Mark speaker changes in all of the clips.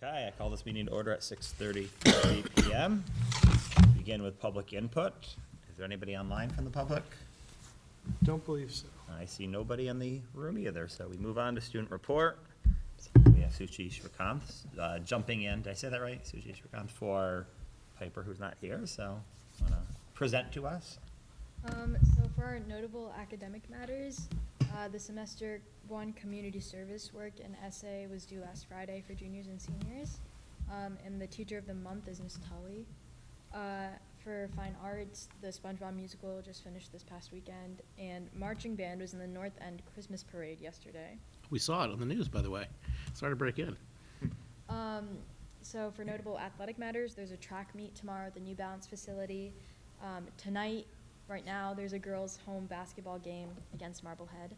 Speaker 1: Okay, I call this meeting to order at 6:30 p.m. Begin with public input. Is there anybody online from the public?
Speaker 2: Don't believe so.
Speaker 1: I see nobody in the room either, so we move on to student report. We have Suchi Shrikanth jumping in. Did I say that right? Suchi Shrikanth for Piper, who's not here, so want to present to us?
Speaker 3: So for our notable academic matters, the semester one community service work and essay was due last Friday for juniors and seniors. And the teacher of the month is Miss Tully. For fine arts, the SpongeBob musical just finished this past weekend, and marching band was in the North End Christmas parade yesterday.
Speaker 4: We saw it on the news, by the way. Started to break in.
Speaker 3: So for notable athletic matters, there's a track meet tomorrow at the New Balance facility. Tonight, right now, there's a girls' home basketball game against Marblehead.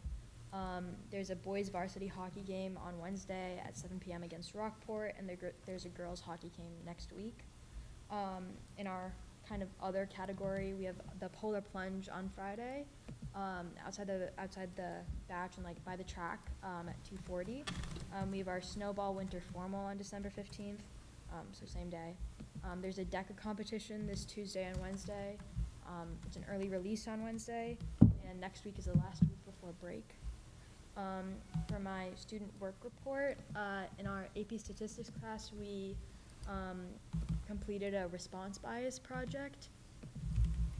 Speaker 3: There's a boys' varsity hockey game on Wednesday at 7 p.m. against Rockport, and there's a girls' hockey game next week. In our kind of other category, we have the polar plunge on Friday, outside the batch and like by the track at 2:40. We have our snowball winter formal on December 15th, so same day. There's a DECA competition this Tuesday and Wednesday. It's an early release on Wednesday, and next week is the last week before break. For my student work report, in our AP Statistics class, we completed a response bias project.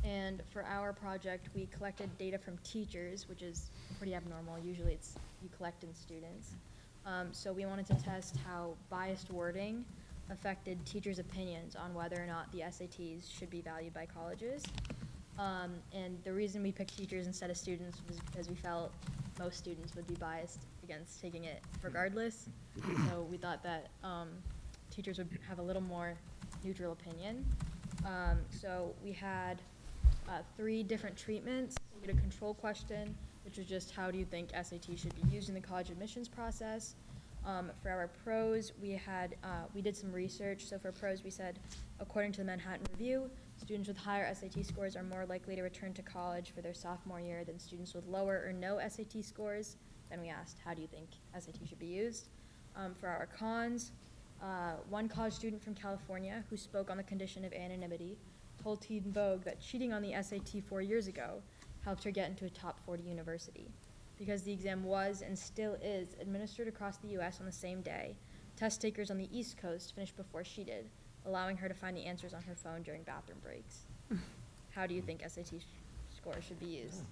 Speaker 3: And for our project, we collected data from teachers, which is pretty abnormal. Usually it's you collect in students. So we wanted to test how biased wording affected teachers' opinions on whether or not the SATs should be valued by colleges. And the reason we picked teachers instead of students was because we felt most students would be biased against taking it regardless. So we thought that teachers would have a little more neutral opinion. So we had 3 different treatments. We had a control question, which was just how do you think SAT should be used in the college admissions process. For our pros, we did some research. So for pros, we said, according to the Manhattan Review, students with higher SAT scores are more likely to return to college for their sophomore year than students with lower or no SAT scores. Then we asked, how do you think SAT should be used? For our cons, one college student from California who spoke on the condition of anonymity told Teen Vogue that cheating on the SAT 4 years ago helped her get into a top 40 university. Because the exam was and still is administered across the U.S. on the same day, test takers on the East Coast finished before she did, allowing her to find the answers on her phone during bathroom breaks. How do you think SAT scores should be used?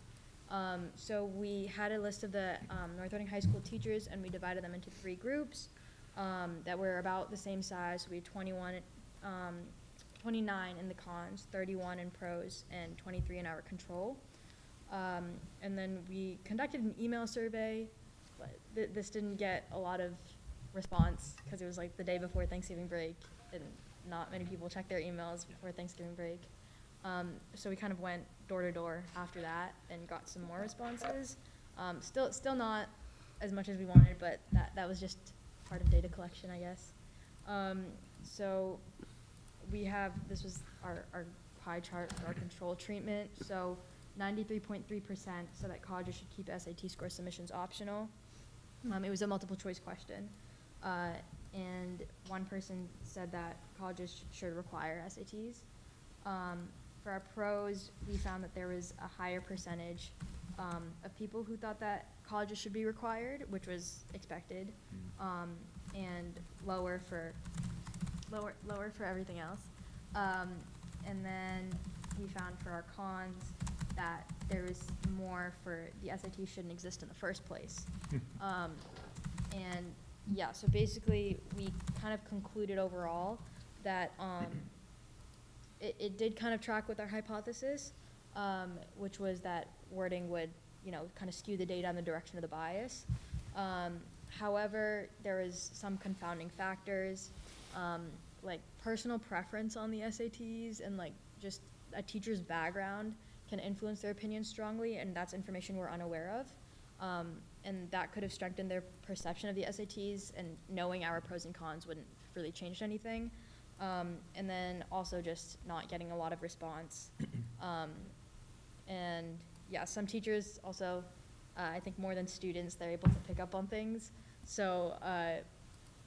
Speaker 3: So we had a list of the North Reading High School teachers, and we divided them into 3 groups that were about the same size. So we had 29 in the cons, 31 in pros, and 23 in our control. And then we conducted an email survey, but this didn't get a lot of response because it was like the day before Thanksgiving break, and not many people check their emails before Thanksgiving break. So we kind of went door to door after that and got some more responses. Still not as much as we wanted, but that was just part of data collection, I guess. So this was our pie chart for our control treatment. So 93.3% said that colleges should keep SAT score submissions optional. It was a multiple choice question. And one person said that colleges should require SATs. For our pros, we found that there was a higher percentage of people who thought that colleges should be required, which was expected, and lower for everything else. And then we found for our cons that there was more for the SAT shouldn't exist in the first place. And yeah, so basically we kind of concluded overall that it did kind of track with our hypothesis, which was that wording would, kind of skew the data in the direction of the bias. However, there was some confounding factors, like personal preference on the SATs and like just a teacher's background can influence their opinion strongly, and that's information we're unaware of. And that could have strengthened their perception of the SATs, and knowing our pros and cons wouldn't really change anything. And then also just not getting a lot of response. And yeah, some teachers also, I think more than students, they're able to pick up on things. So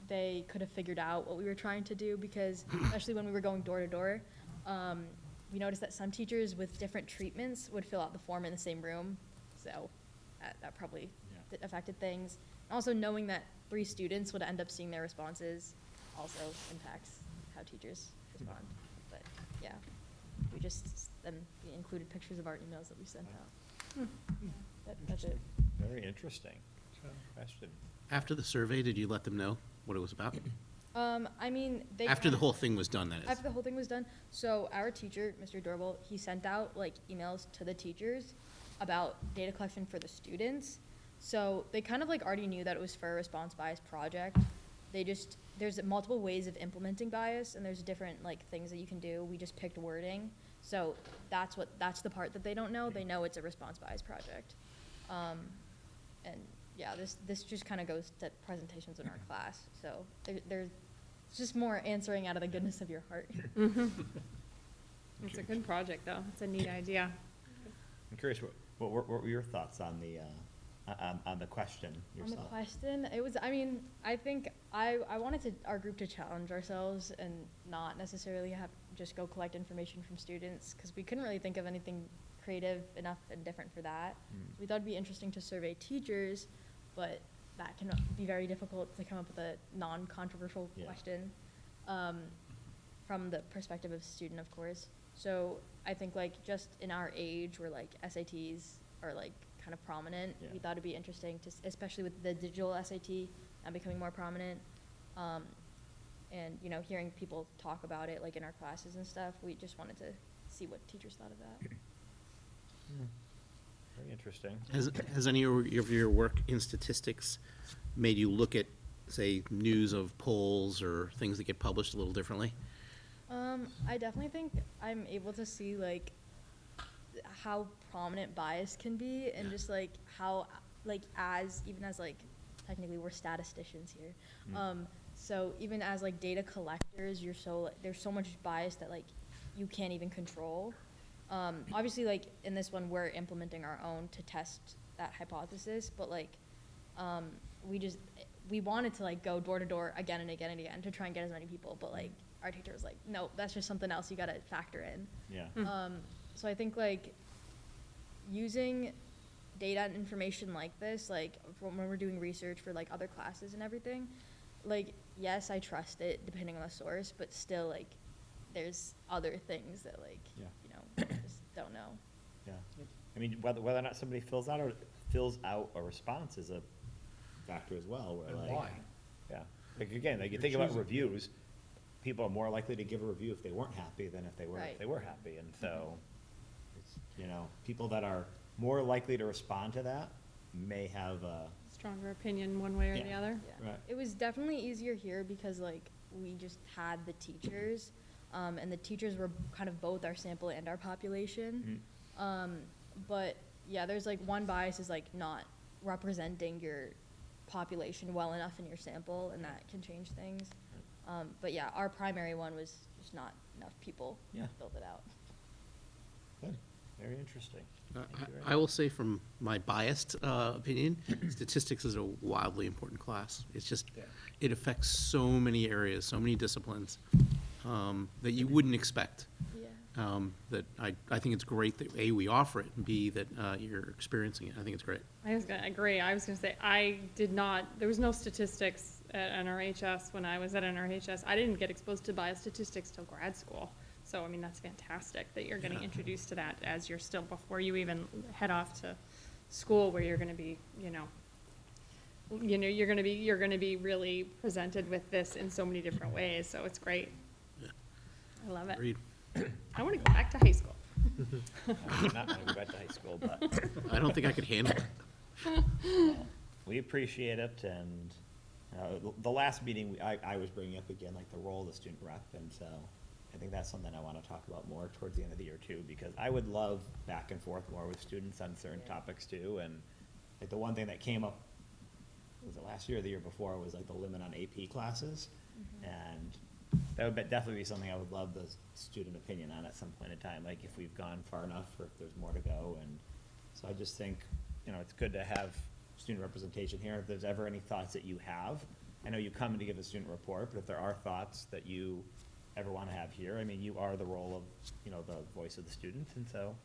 Speaker 3: they could have figured out what we were trying to do, because especially when we were going door to door, we noticed that some teachers with different treatments would fill out the form in the same room, so that probably affected things. Also, knowing that 3 students would end up seeing their responses also impacts how teachers respond. But yeah, we included pictures of our emails that we sent out. That's it.
Speaker 1: Very interesting question.
Speaker 4: After the survey, did you let them know what it was about?
Speaker 3: I mean, they
Speaker 4: After the whole thing was done, that is.
Speaker 3: After the whole thing was done, so our teacher, Mr. Dorbel, he sent out like emails to the teachers about data collection for the students. So they kind of like already knew that it was for a response bias project. There's multiple ways of implementing bias, and there's different like things that you can do. We just picked wording. So that's the part that they don't know. They know it's a response bias project. And yeah, this just kind of goes to presentations in our class. So there's just more answering out of the goodness of your heart.
Speaker 5: It's a good project, though. It's a neat idea.
Speaker 1: I'm curious, what were your thoughts on the question yourself?
Speaker 3: On the question, I think I wanted our group to challenge ourselves and not necessarily just go collect information from students, because we couldn't really think of anything creative enough and different for that. We thought it'd be interesting to survey teachers, but that can be very difficult to come up with a non-controversial question from the perspective of a student, of course. So I think like just in our age where like SATs are like kind of prominent, we thought it'd be interesting to, especially with the digital SAT now becoming more prominent, and hearing people talk about it like in our classes and stuff, we just wanted to see what teachers thought of that.
Speaker 1: Very interesting.
Speaker 4: Has any of your work in statistics made you look at, say, news of polls or things that get published a little differently?
Speaker 3: I definitely think I'm able to see like how prominent bias can be, and just like how like even as like technically we're statisticians here, so even as like data collectors, there's so much bias that like you can't even control. Obviously, like in this one, we're implementing our own to test that hypothesis, but like we wanted to like go door to door again and again and again to try and get as many people, but like our teacher was like, no, that's just something else you got to factor in.
Speaker 1: Yeah.
Speaker 3: So I think like using data and information like this, like when we're doing research for like other classes and everything, like yes, I trust it depending on the source, but still like there's other things that like just don't know.
Speaker 1: Yeah. I mean, whether or not somebody fills out a response is a factor as well. Where,
Speaker 2: And
Speaker 1: like,
Speaker 2: why?
Speaker 1: Yeah. Like again, like you
Speaker 2: You're
Speaker 1: think about
Speaker 2: choosing.
Speaker 1: reviews, people are more likely to give a review if they weren't happy than if they were
Speaker 3: Right.
Speaker 1: if they were happy, and so it's people that are more likely to respond to that may have a
Speaker 5: Stronger opinion one way or the
Speaker 1: Yeah.
Speaker 5: other.
Speaker 3: Yeah.
Speaker 1: Right.
Speaker 3: It was definitely easier here because like we just had the teachers, and the teachers were kind of both our sample and our population. But yeah, there's like one bias is like not representing your population well enough in your sample, and that can change things. But yeah, our primary one was just not enough people filled it out.
Speaker 1: Good. Very interesting. Thank you very
Speaker 4: I will say from my biased opinion, statistics is a wildly important class. It's just, it affects so many areas, so many disciplines that you wouldn't expect.
Speaker 3: Yeah.
Speaker 4: That I think it's great that A, we offer it, and B, that you're experiencing it. I think it's great.
Speaker 5: I was going to agree. I was going to say, there was no statistics at NRHS when I was at NRHS. I didn't get exposed to biostatistics till grad school. So, I mean, that's fantastic that you're getting introduced to that as you're still, before you even head off to school, where you're going to be, you're going to be really presented with this in so many different ways. So it's great. I love it.
Speaker 4: Agreed.
Speaker 5: I want to go back to high school.
Speaker 1: I'm not going to go back to high school, but
Speaker 4: I don't think I could handle it.
Speaker 1: we appreciate it. And the last meeting, I was bringing up again, like the role of the student rep, and so I think that's something I want to talk about more towards the end of the year too, because I would love back and forth more with students on certain topics too. And like the one thing that came up, was it last year or the year before, was like the limit on AP classes. And that would definitely be something I would love the student opinion on at some point in time, like if we've gone far enough or if there's more to go. And so I just think, it's good to have student representation here. If there's ever any thoughts that you have, I know you come in to give a student report, but if there are thoughts that you ever want to have here, I mean, you are the role of, you know, the voice of the student, and so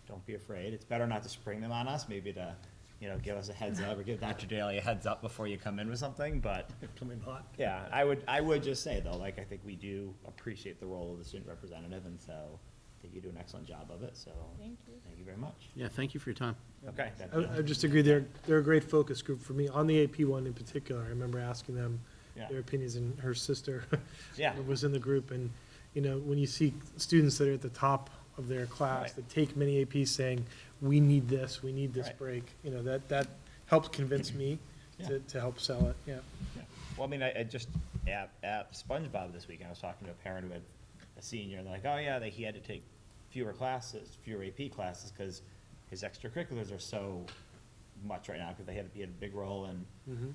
Speaker 1: don't be afraid. It's better not to spring them on us, maybe to, you know, give us a heads up or give Dr. Daly a heads up before you come in with something, but.
Speaker 6: Come in hot.
Speaker 1: Yeah, I would just say though, like, I think we do appreciate the role of the student representative, and so I think you do an excellent job of it, so.
Speaker 3: Thank you.
Speaker 1: Thank you very much.
Speaker 4: Yeah, thank you for your time.
Speaker 1: Okay.
Speaker 2: I just agree, they're a great focus group for me. On the AP one in particular, I remember asking them
Speaker 1: Yeah.
Speaker 2: their opinions, and her sister
Speaker 1: Yeah.
Speaker 2: was in the group, and, you know, when you see students that are at the top of their class,
Speaker 1: Right.
Speaker 2: that take many APs saying, we need this
Speaker 1: Right.
Speaker 2: break, you know, that helped convince me
Speaker 1: Yeah.
Speaker 2: to help sell it, yeah.
Speaker 1: Yeah. Well, I mean, I just, at SpongeBob this weekend, I was talking to a parent who had a senior, and they're like, oh yeah, he had to take fewer AP classes, because his extracurriculars are so much right now, because he had a big role in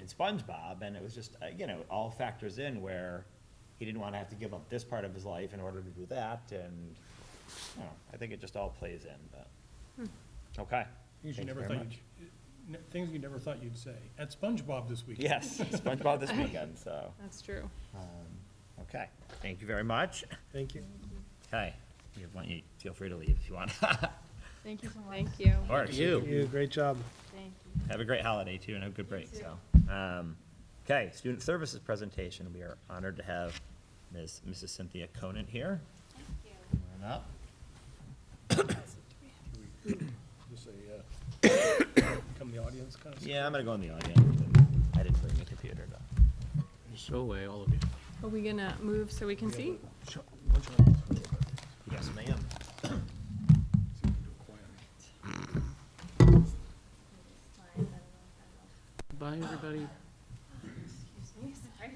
Speaker 1: SpongeBob, and it was just, you know, it all factors in where he didn't want to have to give up this part of his life in order to do that, and, you know, I think it just all plays in, but, okay.
Speaker 6: Things you
Speaker 1: Thank
Speaker 6: never
Speaker 1: very
Speaker 6: thought
Speaker 1: much.
Speaker 6: things you never thought you'd say. At SpongeBob this week.
Speaker 1: Yes, SpongeBob this weekend, so,
Speaker 5: That's true.
Speaker 1: okay, thank you very much.
Speaker 2: Thank you.
Speaker 1: Okay, you feel free to leave if you want.
Speaker 3: Thank you so much.
Speaker 5: Thank you.
Speaker 1: Of course.
Speaker 2: You, great job.
Speaker 3: Thank you.
Speaker 1: Have a great holiday too, and have a good break,
Speaker 3: You too.
Speaker 1: so. Okay, student services presentation, we are honored to have Mrs. Cynthia Conant here. Come on up.
Speaker 6: Just say, come the audience kind of.
Speaker 1: Yeah, I'm gonna go in the audience, I didn't bring the computer to.
Speaker 4: So away, all of you.
Speaker 5: Are we gonna move so we can see?
Speaker 1: Yes, ma'am.
Speaker 4: Bye, everybody.
Speaker 5: Excuse me, sorry.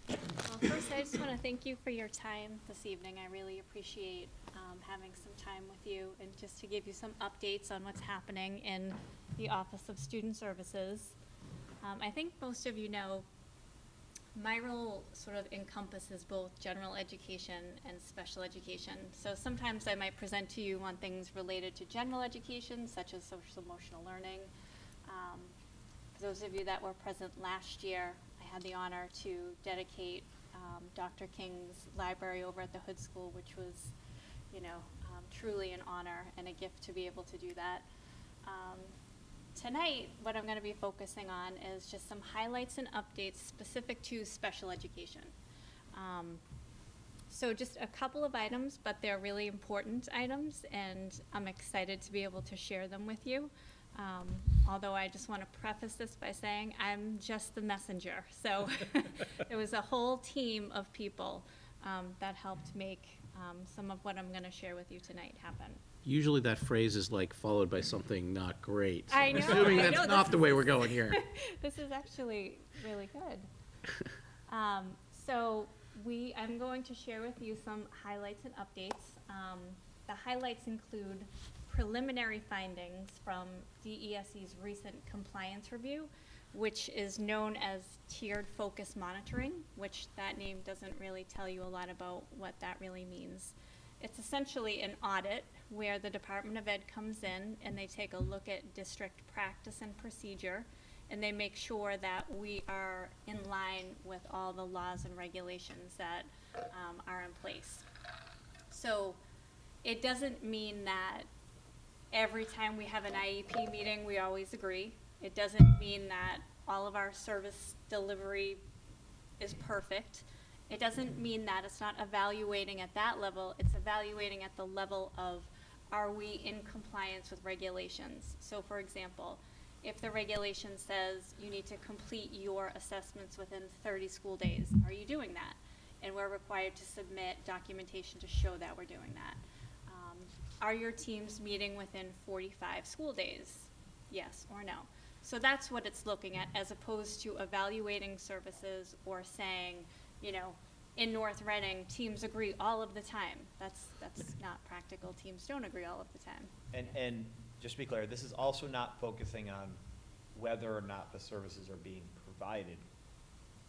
Speaker 7: Well, first, I just want to thank you for your time this evening. I really appreciate having some time with you, and just to give you some updates on what's happening in the Office of Student Services. I think most of you know my role sort of encompasses both general education and special education. So sometimes I might present to you on things related to general education, such as social emotional learning. For those of you that were present last year, I had the honor to dedicate Dr. King's library over at the Hood School, which was, you know, truly an honor and a gift to be able to do that. Tonight, what I'm going to be focusing on is just some highlights and updates specific to special education. So just a couple of items, but they're really important items, and I'm excited to be able to share them with you. Although I just want to preface this by saying I'm just the messenger. So there was a whole team of people that helped make some of what I'm going to share with you tonight happen.
Speaker 4: Usually that phrase is like followed by something not great. So
Speaker 7: I
Speaker 4: I'm
Speaker 7: know,
Speaker 4: assuming
Speaker 7: I
Speaker 4: that's
Speaker 7: know,
Speaker 4: not
Speaker 7: this
Speaker 4: the way
Speaker 7: is-
Speaker 4: we're going here.
Speaker 7: This is actually really good. So I'm going to share with you some highlights and updates. The highlights include preliminary findings from DESE's recent compliance review, which is known as tiered focus monitoring, which that name doesn't really tell you a lot about what that really means. It's essentially an audit where the Department of Ed comes in and they take a look at district practice and procedure, and they make sure that we are in line with all the laws and regulations that are in place. So it doesn't mean that every time we have an IEP meeting, we always agree. It doesn't mean that all of our service delivery is perfect. It doesn't mean that it's not evaluating at that level. It's evaluating at the level of, are we in compliance with regulations? So for example, if the regulation says you need to complete your assessments within 30 school days, are you doing that? And we're required to submit documentation to show that we're doing that. Are your teams meeting within 45 school days? Yes or no? So that's what it's looking at, as opposed to evaluating services or saying, you know, in North Reading, teams agree all of the time. That's not practical. Teams don't agree all of the time.
Speaker 1: And just to be clear, this is also not focusing on whether or not the services are being provided.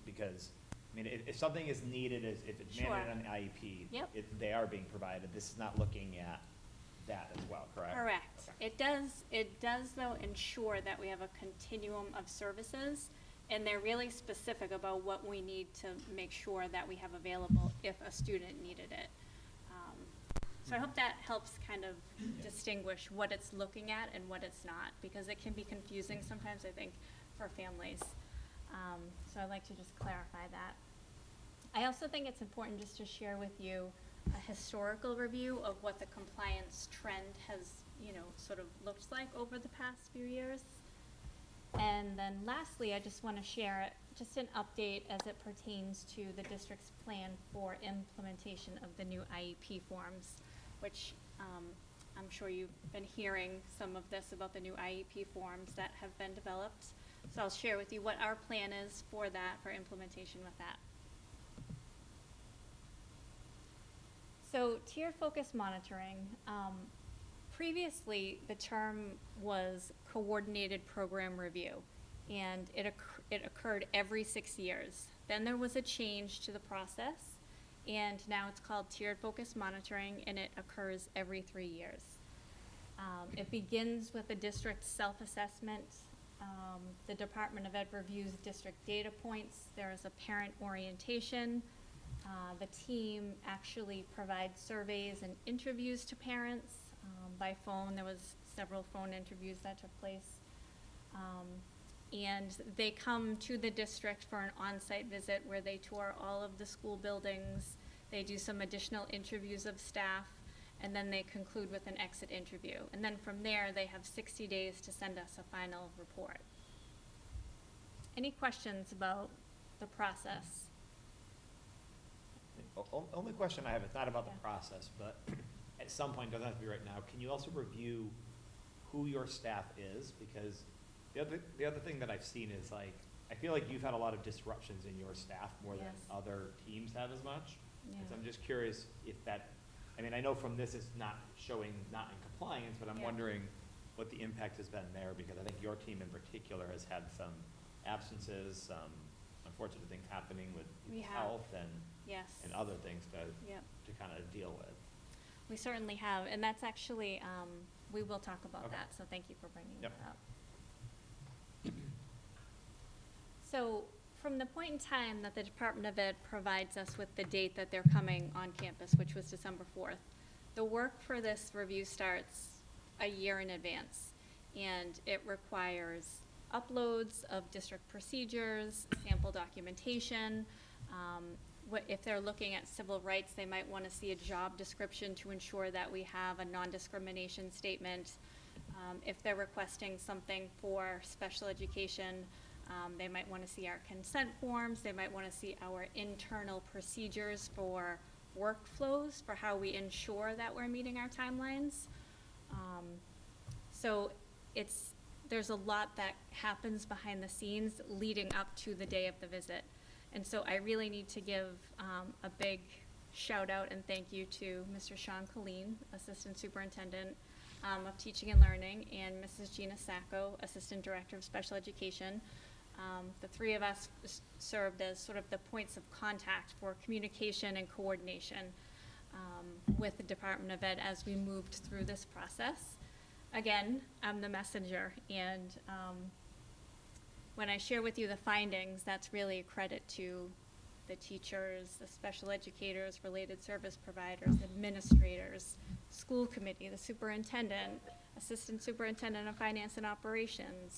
Speaker 1: Because, I mean, if something is needed, if it's
Speaker 7: Sure.
Speaker 1: mandated on the IEP,
Speaker 7: Yep.
Speaker 1: they are being provided. This is not looking at that as well, correct?
Speaker 7: Correct.
Speaker 1: Okay.
Speaker 7: It does though ensure that we have a continuum of services, and they're really specific about what we need to make sure that we have available if a student needed it. So I hope that helps kind of distinguish what it's looking at and what it's not, because it can be confusing sometimes, I think, for families. So I'd like to just clarify that. I also think it's important just to share with you a historical review of what the compliance trend has, sort of looked like over the past few years. And then lastly, I just want to share just an update as it pertains to the district's plan for implementation of the new IEP forms, which I'm sure you've been hearing some of this about the new IEP forms that have been developed. So I'll share with you what our plan is for that, for implementation with that. So tiered focus monitoring, previously the term was coordinated program review, and it occurred every 6 years. Then there was a change to the process, and now it's called tiered focus monitoring, and it occurs every 3 years. It begins with a district self-assessment. The Department of Ed reviews district data points. There is a parent orientation. The team actually provides surveys and interviews to parents by phone. There was several phone interviews that took place. And they come to the district for an on-site visit where they tour all of the school buildings. They do some additional interviews of staff, and then they conclude with an exit interview. And then from there, they have 60 days to send us a final report. Any questions about the process?
Speaker 1: Only question I have, it's not about the
Speaker 7: Yeah.
Speaker 1: process, but at some point, doesn't have to be right now, can you also review who your staff is? Because the other thing that I've seen is like, I feel like you've had a lot of disruptions in your staff more than
Speaker 7: Yes.
Speaker 1: other teams have as much.
Speaker 7: Yeah.
Speaker 1: And so I'm just curious if that, I mean, I know from this it's not showing not in compliance, but I'm
Speaker 7: Yeah.
Speaker 1: wondering what the impact has been there, because I think your team in particular has had some absences, some unfortunate things happening with
Speaker 7: We have.
Speaker 1: health
Speaker 7: Yes.
Speaker 1: and other things
Speaker 7: Yep.
Speaker 1: to kind of deal with.
Speaker 7: We certainly have, and that's actually, we will talk about
Speaker 1: Okay.
Speaker 7: that, so thank you for bringing
Speaker 1: Yep.
Speaker 7: that up. So, from the point in time that the Department of Ed provides us with the date that they're coming on campus, which was December 4th, the work for this review starts a year in advance, and it requires uploads of district procedures, sample documentation. If they're looking at civil rights, they might want to see a job description to ensure that we have a non-discrimination statement. If they're requesting something for special education, they might want to see our consent forms. They might want to see our internal procedures for workflows, for how we ensure that we're meeting our timelines. So there's a lot that happens behind the scenes leading up to the day of the visit. And so I really need to give a big shout out and thank you to Mr. Sean Colleen, Assistant Superintendent of Teaching and Learning, and Mrs. Gina Sacco, Assistant Director of Special Education. The three of us served as sort of the points of contact for communication and coordination with the Department of Ed as we moved through this process. Again, I'm the messenger, and when I share with you the findings, that's really a credit to the teachers, the special educators, related service providers, administrators, school committee, the superintendent, assistant superintendent of finance and operations.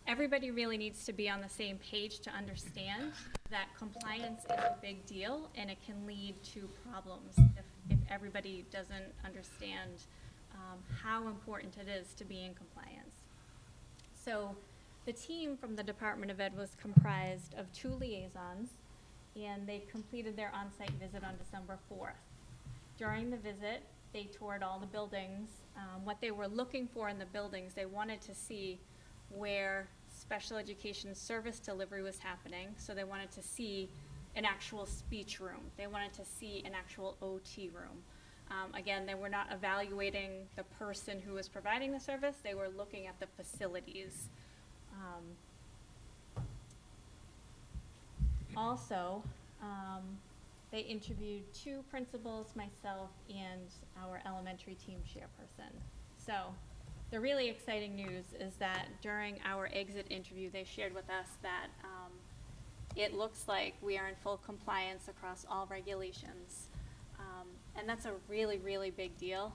Speaker 7: Everybody really needs to be on the same page to understand that compliance is a big deal, and it can lead to problems if everybody doesn't understand how important it is to be in compliance. So the team from the Department of Ed was comprised of 2 liaisons, and they completed their on-site visit on December 4th. During the visit, they toured all the buildings. What they were looking for in the buildings, they wanted to see where special education service delivery was happening. So they wanted to see an actual speech room. They wanted to see an actual OT room. Again, they were not evaluating the person who was providing the service, they were looking at the facilities. Also, they interviewed 2 principals, myself, and our elementary team chairperson. So, the really exciting news is that during our exit interview, they shared with us that it looks like we are in full compliance across all regulations. And that's a really, really big deal,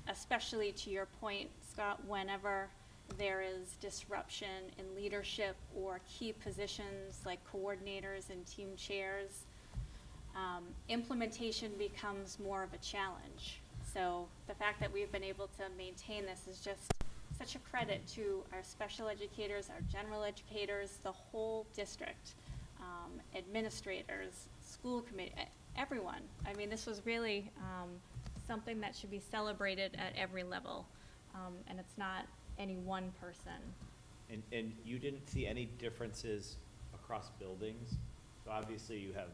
Speaker 7: especially to your point, Scott, whenever there is disruption in leadership or key positions like coordinators and team chairs, implementation becomes more of a challenge. So the fact that we've been able to maintain this is just such a credit to our special educators, our general educators, the whole district, administrators, school committee, everyone. I mean, this was really something that should be celebrated at every level, and it's not any one person.
Speaker 1: And you didn't see any differences across buildings? So obviously you have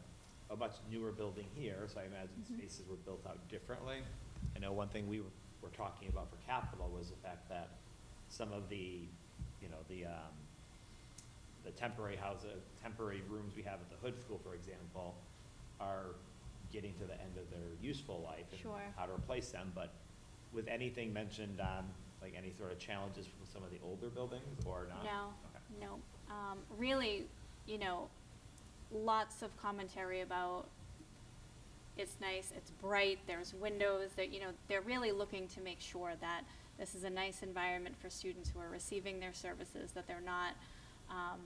Speaker 1: a much newer building here, so I imagine spaces were built out differently. I know one thing we were talking about for capital was the fact that some of the, you know, the temporary rooms we have at the Hood School, for example, are getting to the end of their useful life. And
Speaker 7: Sure.
Speaker 1: how to replace them, but was anything mentioned on, like, any sort of challenges with some of the older buildings, or not?
Speaker 7: No,
Speaker 1: Okay.
Speaker 7: no. Really, you know, lots of commentary about it's nice, it's bright, there's windows, that, you know, they're really looking to make sure that this is a nice environment for students who are receiving their services, that they're not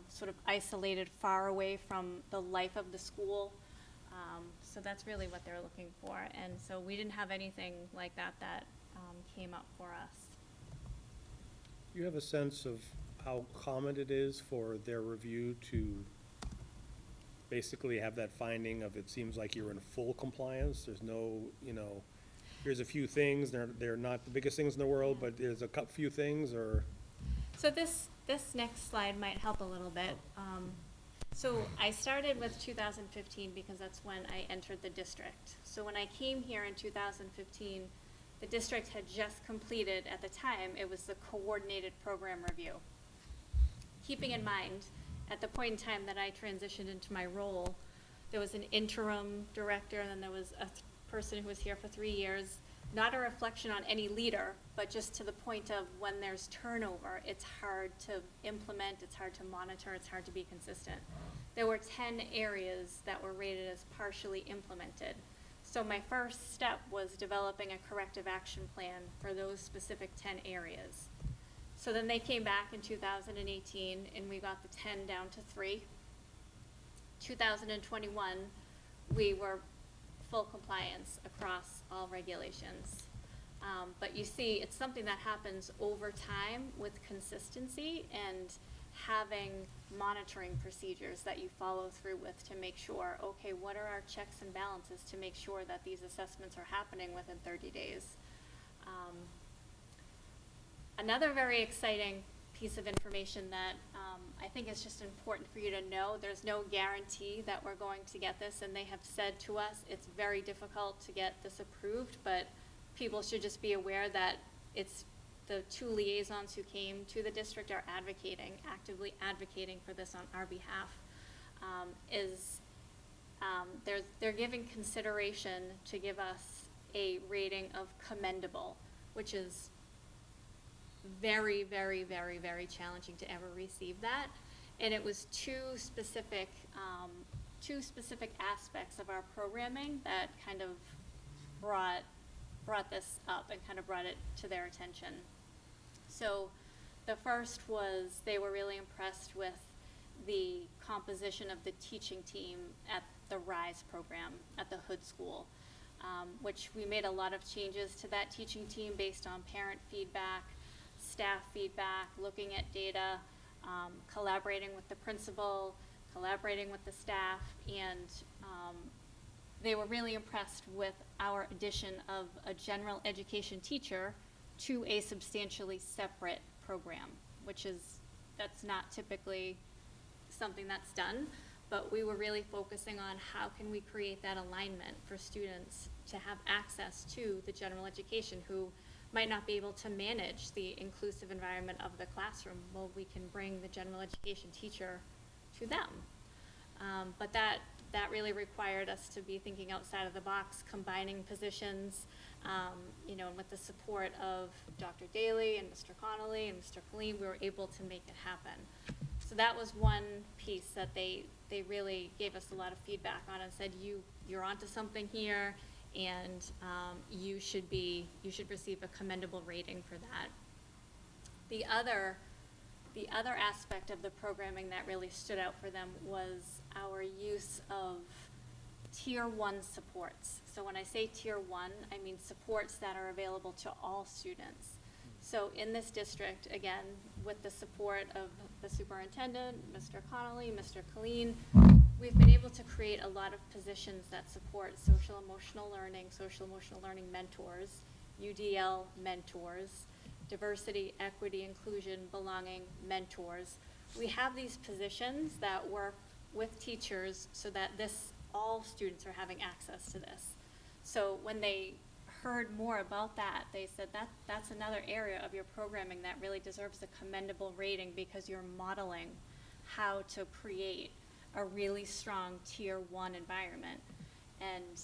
Speaker 7: sort of isolated far away from the life of the school. So that's really what they're looking for. And so we didn't have anything like that came up for us.
Speaker 6: You have a sense of how common it is for their review to basically have that finding of, it seems like you're in full compliance, there's no, you know, here's a few things, they're not the biggest things in the world, but there's a few things, or?
Speaker 7: So this next slide might help a little bit. So I started with 2015 because that's when I entered the district. So when I came here in 2015, the district had just completed, at the time, it was the coordinated program review. Keeping in mind, at the point in time that I transitioned into my role, there was an interim director, and then there was a person who was here for 3 years. Not a reflection on any leader, but just to the point of when there's turnover, it's hard to implement, it's hard to monitor, it's hard to be consistent. There were 10 areas that were rated as partially implemented. So my first step was developing a corrective action plan for those specific 10 areas. So then they came back in 2018, and we got the 10 down to 3. 2021, we were full compliance across all regulations. But you see, it's something that happens over time with consistency and having monitoring procedures that you follow through with to make sure, okay, what are our checks and balances to make sure that these assessments are happening within 30 days. Another very exciting piece of information that I think is just important for you to know, there's no guarantee that we're going to get this, and they have said to us it's very difficult to get this approved, but people should just be aware that it's the 2 liaisons who came to the district are actively advocating for this on our behalf. They're giving consideration to give us a rating of commendable, which is very, very, very, very challenging to ever receive that. And it was two specific aspects of our programming that kind of brought this up and kind of brought it to their attention. So the first was they were really impressed with the composition of the teaching team at the RISE program at the Hood School, which we made a lot of changes to that teaching team based on parent feedback, staff feedback, looking at data, collaborating with the principal, collaborating with the staff, and they were really impressed with our addition of a general education teacher to a substantially separate program, that's not typically something that's done, but we were really focusing on how can we create that alignment for students to have access to the general education who might not be able to manage the inclusive environment of the classroom. Well, we can bring the general education teacher to them. But that really required us to be thinking outside of the box, combining positions, you know, and with the support of Dr. Daly and Mr. Connolly and Mr. Colleen, we were able to make it happen. So that was one piece that they really gave us a lot of feedback on and said, you're onto something here, and you should receive a commendable rating for that. The other aspect of the programming that really stood out for them was our use of Tier 1 supports. So when I say Tier 1, I mean supports that are available to all students. So in this district, again, with the support of the superintendent, Mr. Connolly, Mr. Colleen, we've been able to create a lot of positions that support social emotional learning mentors, UDL mentors, diversity, equity, inclusion, belonging mentors. We have these positions that work with teachers so that all students are having access to this. So when they heard more about that, they said that's another area of your programming that really deserves a commendable rating because you're modeling how to create a really strong Tier 1 environment. And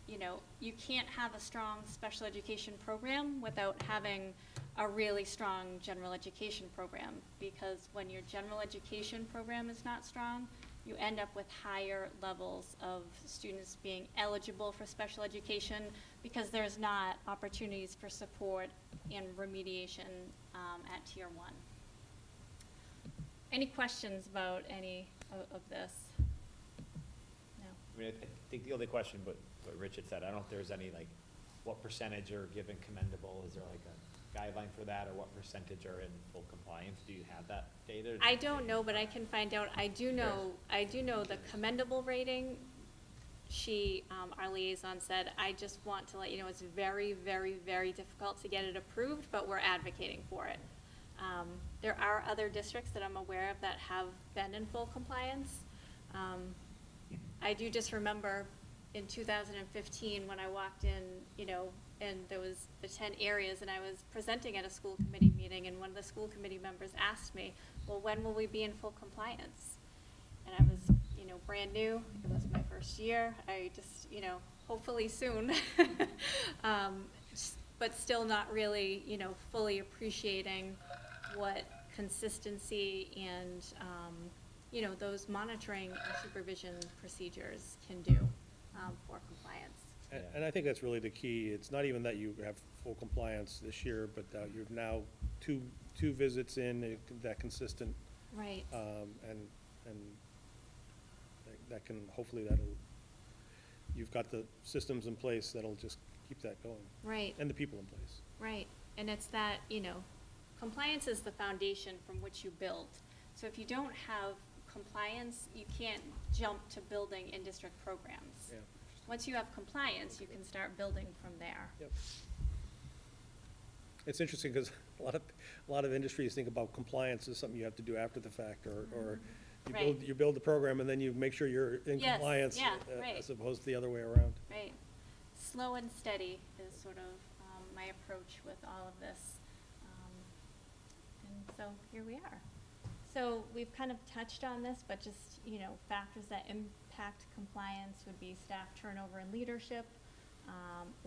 Speaker 7: you know, you can't have a strong special education program without having a really strong general education program, because when your general education program is not strong, you end up with higher levels of students being eligible for special education because there's not opportunities for support and remediation at Tier 1. Any questions about any of this? No.
Speaker 1: I mean, I think the only question, but what Rich had said, I don't know if there's any, like, what percentage are given commendable? Is there like a guideline for that, or what percentage are in full compliance? Do you have that data?
Speaker 7: I don't know, but I can find out. I do know the commendable rating. She, our liaison, said, I just want to let you know it's very, very, very difficult to get it approved, but we're advocating for it. There are other districts that I'm aware of that have been in full compliance. I do just remember in 2015 when I walked in, you know, and there was the 10 areas, and I was presenting at a school committee meeting, and one of the school committee members asked me, well, when will we be in full compliance? And I was, you know, brand new. It was my first year. I just, you know, hopefully soon. But still not really, you know, fully appreciating what consistency and, you know, those monitoring and supervision procedures can do for compliance.
Speaker 6: And I think that's really the key. It's not even that you have full compliance this year, but you've now two visits in, that consistent.
Speaker 7: Right.
Speaker 6: And that can, hopefully you've got the systems in place that'll just keep that going.
Speaker 7: Right.
Speaker 6: And the people in place.
Speaker 7: Right. And it's that, you know, compliance is the foundation from which you build. So if you don't have compliance, you can't jump to building in-district programs.
Speaker 6: Yeah.
Speaker 7: Once you have compliance, you can start building from there.
Speaker 6: Yep. It's interesting because a lot of industries think about compliance as something you have to do after the fact, or
Speaker 7: Right.
Speaker 6: you build the program and then you make sure you're in
Speaker 7: Yes,
Speaker 6: compliance,
Speaker 7: yeah, right.
Speaker 6: as opposed to the other way around.
Speaker 7: Right. Slow and steady is sort of my approach with all of this. And so here we are. So we've kind of touched on this, but just, you know, factors that impact compliance would be staff turnover and leadership,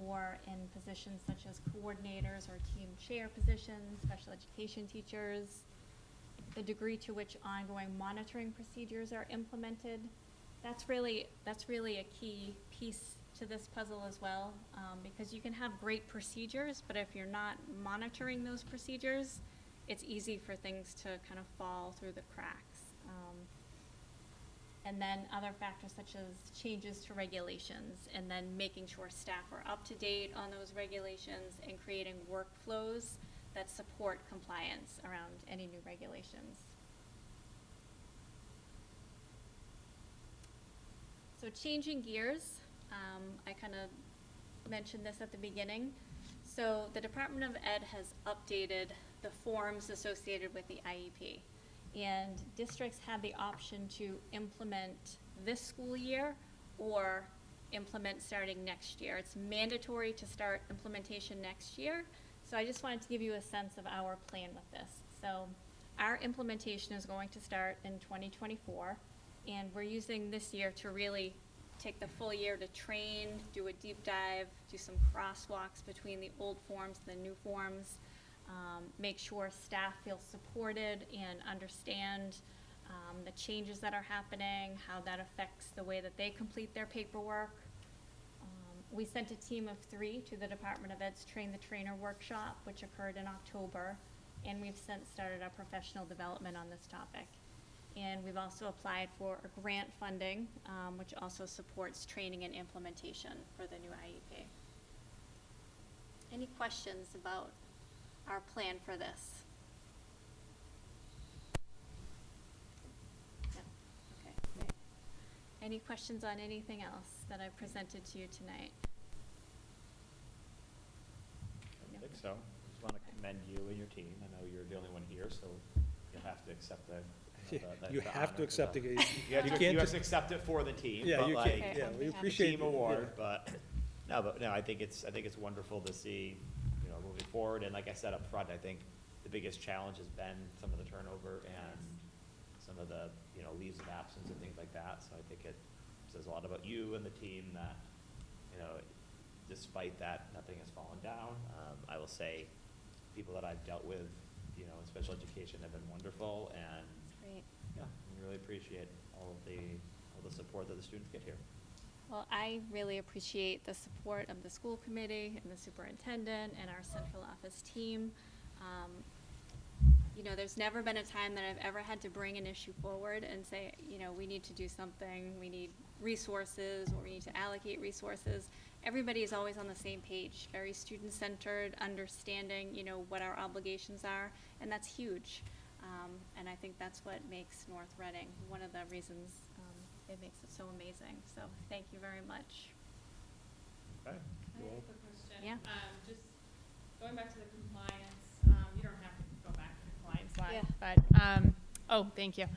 Speaker 7: or in positions such as coordinators or team chair positions, special education teachers, the degree to which ongoing monitoring procedures are implemented. That's really a key piece to this puzzle as well, because you can have great procedures, but if you're not monitoring those procedures, it's easy for things to kind of fall through the cracks. And then other factors such as changes to regulations, and then making sure staff are up to date on those regulations and creating workflows that support compliance around any new regulations. So changing gears, I kind of mentioned this at the beginning. So the Department of Ed has updated the forms associated with the IEP. And districts have the option to implement this school year or implement starting next year. It's mandatory to start implementation next year. So I just wanted to give you a sense of our plan with this. So our implementation is going to start in 2024, and we're using this year to really take the full year to train, do a deep dive, do some crosswalks between the old forms and the new forms, make sure staff feel supported and understand the changes that are happening, how that affects the way that they complete their paperwork. We sent a team of 3 to the Department of Ed's Train the Trainer workshop, which occurred in October, and we've since started our professional development on this topic. And we've also applied for a grant funding, which also supports training and implementation for the new IEP. Any questions about our plan for this? No? Okay, great. Any questions on anything else that I presented to you tonight?
Speaker 1: I don't think so. I just want to commend you and your team. I know you're the only one here, so you'll have to accept the.
Speaker 6: You have to accept it.
Speaker 1: You
Speaker 6: You
Speaker 1: have
Speaker 6: can't
Speaker 1: to
Speaker 6: just,
Speaker 1: accept it for the team,
Speaker 6: yeah,
Speaker 1: but
Speaker 6: you
Speaker 1: like,
Speaker 6: can't, yeah, we
Speaker 7: Okay.
Speaker 1: the
Speaker 6: appreciate.
Speaker 1: team award, but no, I think it's wonderful to see, you know, moving forward. And like I said up front, I think the biggest challenge has been some of the turnover and some of the, you know, leaves of absence and things like that. So I think it says a lot about you and the team that, you know, despite that, nothing has fallen down. I will say, people that I've dealt with, you know, in special education have been wonderful, and
Speaker 7: Great.
Speaker 1: yeah, we really appreciate all the support that the students get here.
Speaker 7: Well, I really appreciate the support of the school committee and the superintendent and our central office team. You know, there's never been a time that I've ever had to bring an issue forward and say, you know, we need to do something, we need resources, or we need to allocate resources. Everybody is always on the same page, very student-centered, understanding, you know, what our obligations are, and that's huge. And I think that's what makes North Reading one of the reasons it makes it so amazing. So thank you very much.
Speaker 1: Okay.
Speaker 5: I have a quick question.
Speaker 7: Yeah.
Speaker 5: Just going back to the compliance, you don't have to go back to the compliance slide,
Speaker 7: Yeah.
Speaker 5: but, oh, thank you.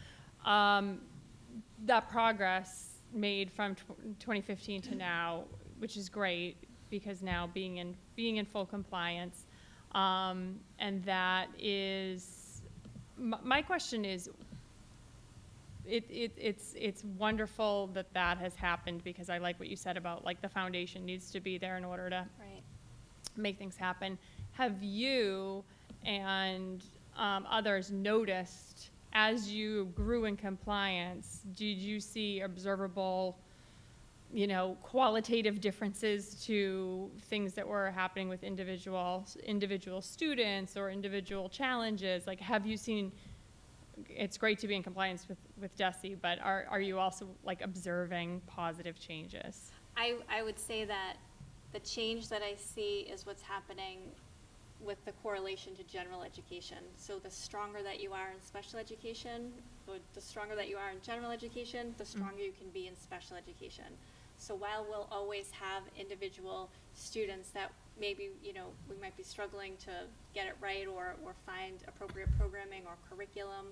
Speaker 5: That progress made from 2015 to now, which is great, because now being in full compliance, and that is, my question is, it's wonderful that has happened, because I like what you said about, like, the foundation needs to be there in order to
Speaker 7: Right.
Speaker 5: make things happen. Have you and others noticed, as you grew in compliance, did you see observable, you know, qualitative differences to things that were happening with individual students or individual challenges? Like, have you seen, it's great to be in compliance with DESE, but are you also, like, observing positive changes?
Speaker 7: I would say that the change that I see is what's happening with the correlation to general education. So the stronger that you are in special education, or the stronger that you are in general education, the stronger you can be in special education. So while we'll always have individual students that maybe, you know, we might be struggling to get it right or find appropriate programming or curriculum,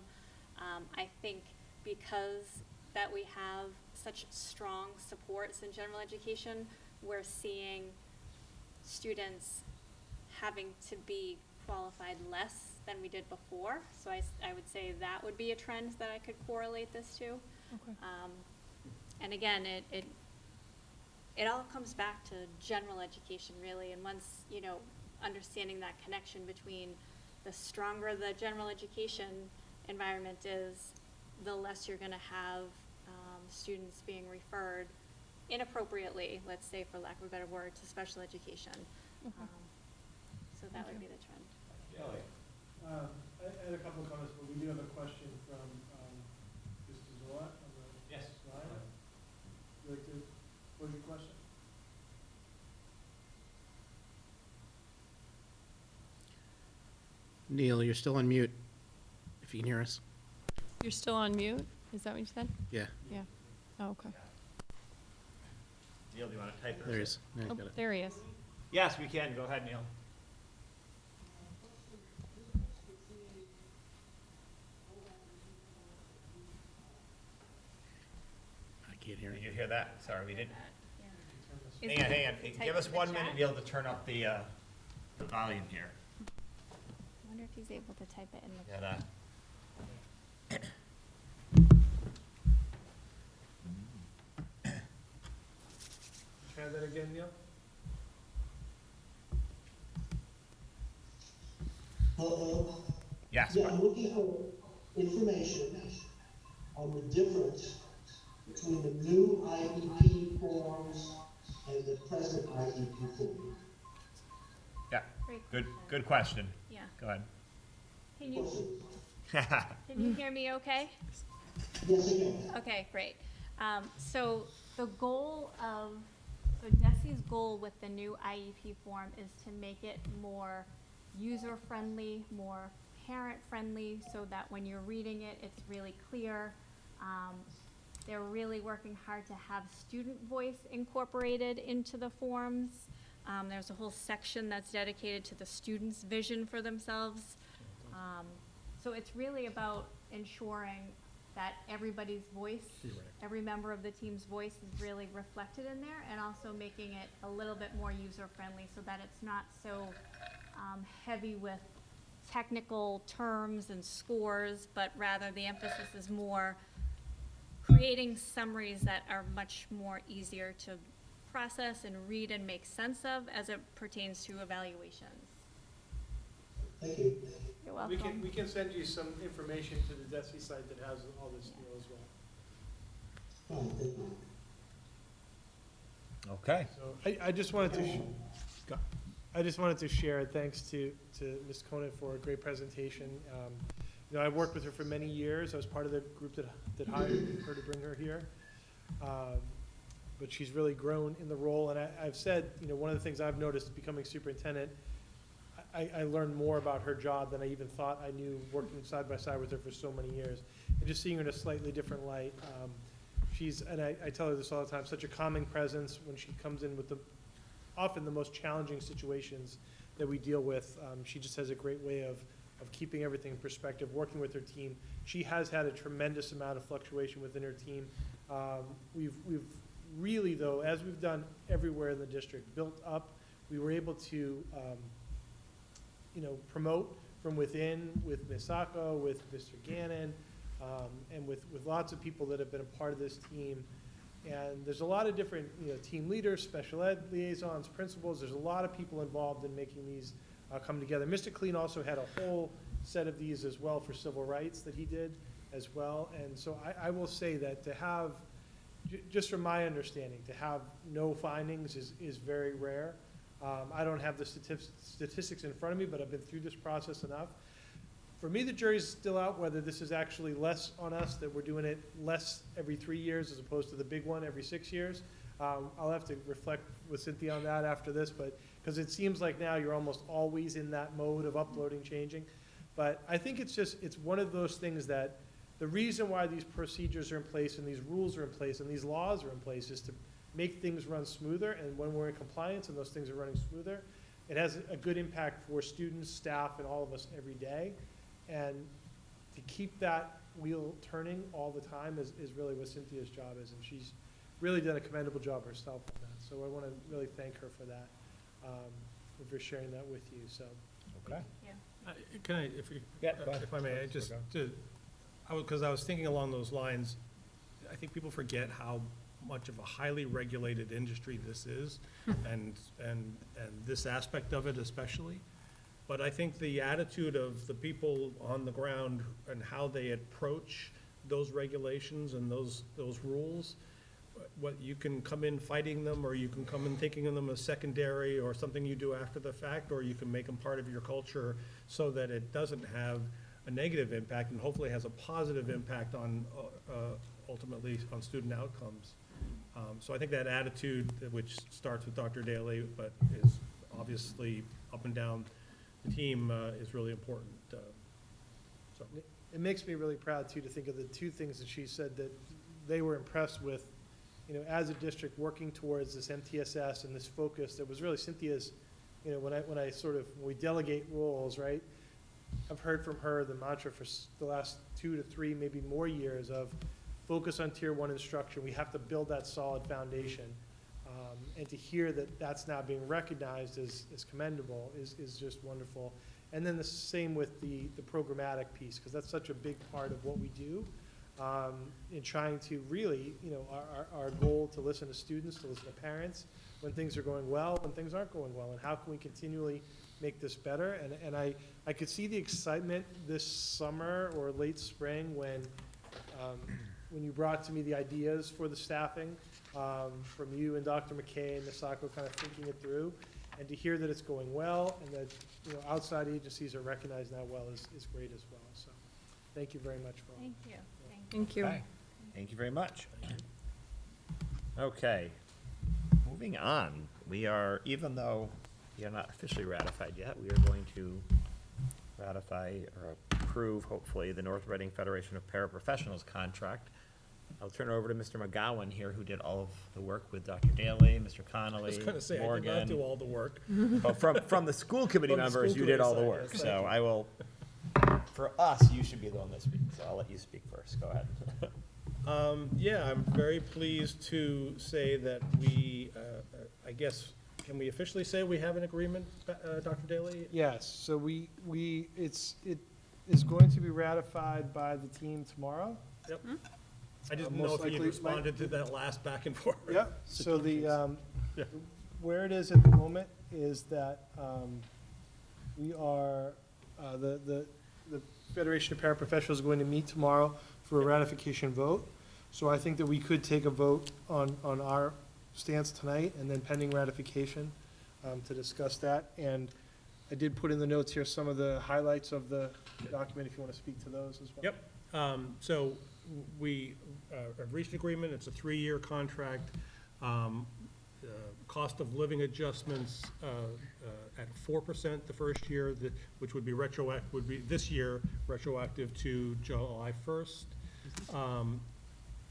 Speaker 7: I think because that we have such strong supports in general education, we're seeing students having to be qualified less than we did before. So I would say that would be a trend that I could correlate this to.
Speaker 5: Okay.
Speaker 7: And again, it all comes back to general education, really. And once, you know, understanding that connection between the stronger the general education environment is, the less you're going to have students being referred inappropriately, let's say, for lack of a better word, to special education.
Speaker 5: Okay.
Speaker 7: So that
Speaker 5: Thank
Speaker 7: would
Speaker 5: you.
Speaker 7: be the trend.
Speaker 2: I had a couple of comments, but we do have a question from Mr. Zola on the
Speaker 1: Yes.
Speaker 2: slide. Would you like to pose your question?
Speaker 4: Neil, you're still on mute, if you can hear us.
Speaker 5: You're still on mute? Is that what you said?
Speaker 4: Yeah,
Speaker 5: Yeah. Oh, okay.
Speaker 1: Neil, do you want to type it?
Speaker 4: there he is. Yeah,
Speaker 5: Oh,
Speaker 4: got it.
Speaker 5: there he is.
Speaker 1: Yes, we can. Go ahead, Neil. hear that? Sorry, we didn't.
Speaker 7: Is
Speaker 1: Hang on,
Speaker 7: it-
Speaker 1: hang on.
Speaker 7: is it typed
Speaker 1: Give us
Speaker 7: in the
Speaker 1: 1 minute
Speaker 7: chat?
Speaker 1: to be able to turn up the volume here.
Speaker 7: I wonder if he's able to type it in the.
Speaker 1: Gotta-
Speaker 2: Try that again, Neil?
Speaker 1: Yes,
Speaker 8: Yeah, I'm looking for information on the difference between the new IEP forms and the present IEP form.
Speaker 1: yeah,
Speaker 7: Great
Speaker 1: good,
Speaker 7: question.
Speaker 1: good question.
Speaker 7: Yeah.
Speaker 1: Go ahead.
Speaker 7: Can you hear me okay?
Speaker 8: Yes, again.
Speaker 7: Okay, great. So the goal of, so DESI's goal with the new IEP form is to make it more user-friendly, more parent-friendly, so that when you're reading it, it's really clear. They're really working hard to have student voice incorporated into the forms. There's a whole section that's dedicated to the student's vision for themselves. So it's really about ensuring that everybody's voice, every member of the team's voice is really reflected in there, and also making it a little bit more user-friendly so that it's not so heavy with technical terms and scores, but rather the emphasis is more creating summaries that are much more easier to process and read and make sense of as it pertains to evaluations.
Speaker 8: Thank you.
Speaker 7: You're
Speaker 2: We
Speaker 7: welcome.
Speaker 2: can send you some information to the DESI site that has all this, Neil, as well.
Speaker 8: Fine, thank you.
Speaker 1: Okay.
Speaker 2: So I just wanted to, I just wanted to share, thanks to Ms. Conant for a great presentation. You know, I worked with her for many years. I was part of the group that hired her to bring her here. But she's really grown in the role, and I've said, you know, one of the things I've noticed becoming superintendent, I learned more about her job than I even thought I knew, working side by side with her for so many years. And just seeing her in a slightly different light. She's, and I tell her this all the time, such a calming presence when she comes in with often the most challenging situations that we deal with. She just has a great way of keeping everything in perspective, working with her team. She has had a tremendous amount of fluctuation within her team. We've really, though, as we've done everywhere in the district, built up. We were able to, you know, promote from within with Ms. Sacco, with Mr. Gannon, and with lots of people that have been a part of this team. And there's a lot of different, you know, team leaders, special ed liaisons, principals. There's a lot of people involved in making these come together. Mr. Clean also had a whole set of these as well for civil rights that he did as well. And so I will say that to have, just from my understanding, to have no findings is very rare. I don't have the statistics in front of me, but I've been through this process enough. For me, the jury's still out whether this is actually less on us, that we're doing it less every 3 years as opposed to the big one every 6 years. I'll have to reflect with Cynthia on that after this, but, because it seems like now you're almost always in that mode of uploading, changing. But I think it's one of those things that the reason why these procedures are in place and these rules are in place and these laws are in place is to make things run smoother. And when we're in compliance and those things are running smoother, it has a good impact for students, staff, and all of us every day. And to keep that wheel turning all the time is really what Cynthia's job is, and she's really done a commendable job herself on that. So I want to really thank her for that, and for sharing that with you, so.
Speaker 1: Okay.
Speaker 6: Can I, if you,
Speaker 1: Yeah, go ahead.
Speaker 6: if I may, I just, because I was thinking along those lines, I think people forget how much of a highly regulated industry this is, and this aspect of it especially. But I think the attitude of the people on the ground and how they approach those regulations and those rules, what you can come in fighting them, or you can come in thinking of them as secondary or something you do after the fact, or you can make them part of your culture so that it doesn't have a negative impact and hopefully has a positive impact on, ultimately on student outcomes. So I think that attitude, which starts with Dr. Daly, but is obviously up and down the team, is really important. So.
Speaker 2: It makes me really proud, too, to think of the two things that she said that they were impressed with, you know, as a district working towards this MTSS and this focus that was really Cynthia's, you know, when we delegate roles, right? I've heard from her the mantra for the last 2 to 3, maybe more years of focus on tier one instruction. We have to build that solid foundation. And to hear that that's now being recognized as commendable is just wonderful. And then the same with the programmatic piece, because that's such a big part of what we do. In trying to really, our goal to listen to students, to listen to parents, when things are going well, when things aren't going well, and how can we continually make this better? And I could see the excitement this summer or late spring when you brought to me the ideas for the staffing, from you and Dr. McKay and Misako kind of thinking it through, and to hear that it's going well and that, outside agencies are recognizing that well is great as well. So thank you very much for all.
Speaker 7: Thank you.
Speaker 5: Thank you.
Speaker 1: Okay. Thank you very much. Okay, moving on. We are, even though we are not officially ratified yet, we are going to ratify or approve, hopefully, the North Reading Federation of Paraprofessionals contract. I'll turn it over to Mr. McGowan here, who did all of the work with Dr. Daly, Mr. Connolly,
Speaker 6: I was gonna say, I did
Speaker 1: Morgan.
Speaker 6: not do all the work.
Speaker 1: But from the school committee
Speaker 6: From the
Speaker 1: members,
Speaker 6: school
Speaker 1: you did all the
Speaker 6: committee
Speaker 1: work.
Speaker 6: side, yes,
Speaker 1: So
Speaker 6: thank you.
Speaker 1: I will, for us, you should be the one that speaks, so I'll let you speak first. Go ahead.
Speaker 6: Yeah, I'm very pleased to say that we, I guess, can we officially say we have an agreement, Dr. Daly?
Speaker 2: Yes, so it is going to be ratified by the team tomorrow.
Speaker 6: Yep. I didn't
Speaker 2: Most
Speaker 6: know if you
Speaker 2: likely-
Speaker 6: responded to that last back and forth.
Speaker 2: Yep, so
Speaker 6: Yeah.
Speaker 2: where it is at the moment is that, we are, the Federation of Paraprofessionals is going to meet tomorrow for a ratification vote. So I think that we could take a vote on our stance tonight, and then pending ratification, to discuss that. And I did put in the notes here some of the highlights of the document, if you want to speak to those as well.
Speaker 6: Yep. So we have reached agreement. It's a 3-year contract. Cost of living adjustments at 4% the first year, which would be this year retroactive to July 1st.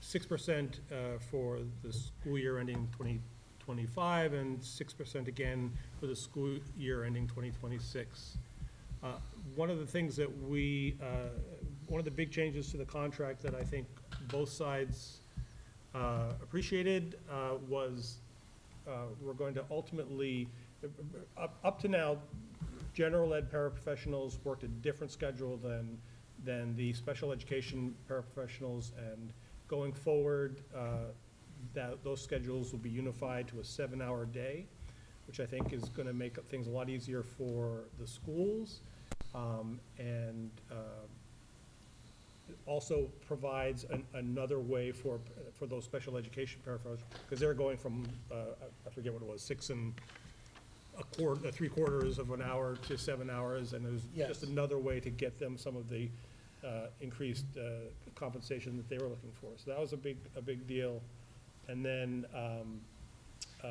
Speaker 6: 6% for the school year ending 2025, and 6% again for the school year ending 2026. One of the things that one of the big changes to the contract that I think both sides appreciated was we're going to ultimately, up to now, general ed paraprofessionals worked a different schedule than the special education paraprofessionals, and going forward, those schedules will be unified to a 7-hour day, which I think is going to make things a lot easier for the schools, and it also provides another way for those special education paraprofessionals, because they're going from, I forget what it was, 6 3/4 of an hour to 7 hours, and there's just
Speaker 2: Yes.
Speaker 6: another way to get them some of the increased compensation that they were looking for. So that was a big deal. And then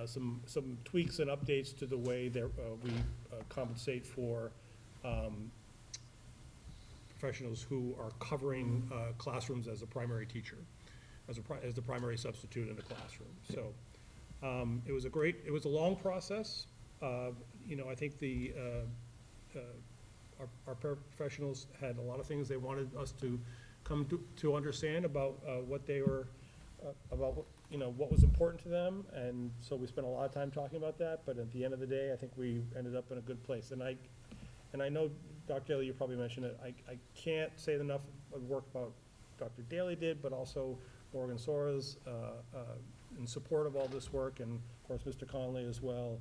Speaker 6: some tweaks and updates to the way that we compensate for professionals who are covering classrooms as a primary teacher, as the primary substitute in the classroom. So it was a long process. I think our paraprofessionals had a lot of things they wanted us to come to understand about what they were, about what was important to them, and so we spent a lot of time talking about that, but at the end of the day, I think we ended up in a good place. And I know, Dr. Daly, you probably mentioned it, I can't say enough of work about Dr. Daly did, but also Morgan Soares in support of all this work, and of course, Mr. Conley as well.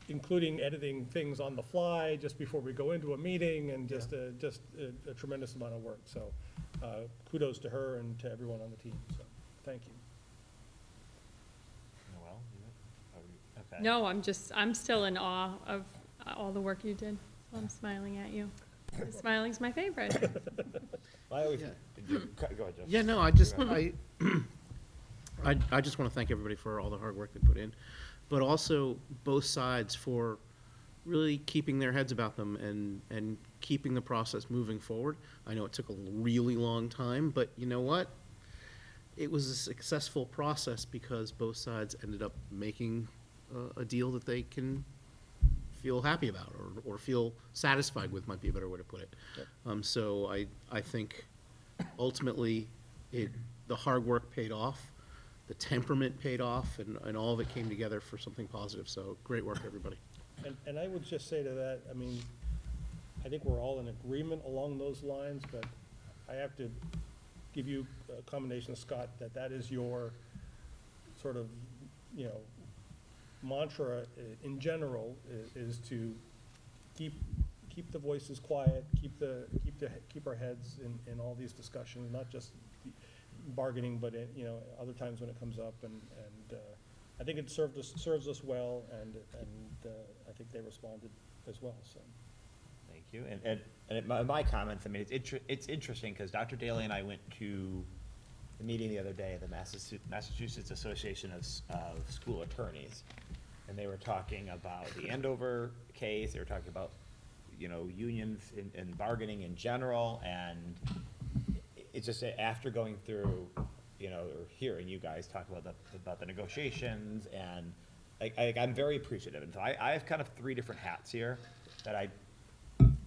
Speaker 6: Including editing things on the fly just before we go into a meeting, and just a tremendous amount of work. So kudos to her and to everyone on the team. So thank you.
Speaker 1: Noel, okay.
Speaker 5: No, I'm still in awe of all the work you did. So I'm smiling at you. Smiling's my favorite.
Speaker 1: I always,
Speaker 4: Yeah.
Speaker 1: go ahead, Jeff.
Speaker 4: Yeah, no, I just want to thank everybody for all the hard work they put in, but also both sides for really keeping their heads about them and keeping the process moving forward. I know it took a really long time, but you know what? It was a successful process because both sides ended up making a deal that they can feel happy about or feel satisfied with, might be a better way to put it.
Speaker 6: Yep.
Speaker 4: So I think ultimately, the hard work paid off, the temperament paid off, and all of it came together for something positive. So great work, everybody.
Speaker 6: And I would just say to that, I mean, I think we're all in agreement along those lines, but I have to give you a commendation, Scott, that is your sort of, you know, mantra in general is to keep the voices quiet, keep our heads in all these discussions, not just bargaining, but you know, other times when it comes up, and I think it serves us well, and I think they responded as well, so.
Speaker 1: Thank you. And my comments, I mean, it's interesting, because Dr. Daly and I went to the meeting the other day, the Massachusetts Association of School Attorneys, and they were talking about the Andover case, they were talking about, you know, unions and bargaining in general, and it's just that after going through, you know, or hearing you guys talk about the negotiations, and I'm very appreciative, and so I have kind of three different hats here that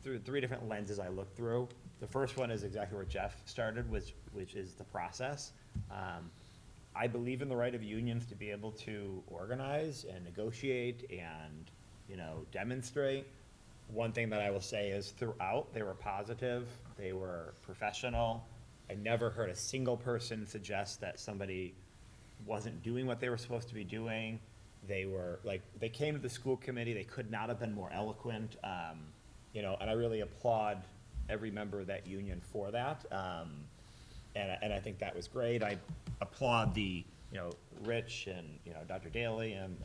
Speaker 1: through three different lenses I look through. The first one is exactly where Jeff started, which is the process. I believe in the right of unions to be able to organize and negotiate and, you know, demonstrate. One thing that I will say is throughout, they were positive, they were professional. I never heard a single person suggest that somebody wasn't doing what they were supposed to be doing. They were, like, they came to the school committee, they could not have been more eloquent, you know, and I really applaud every member of that union for that. And I think that was great. I applaud the, you know, Rich and, you know, Dr. Daly and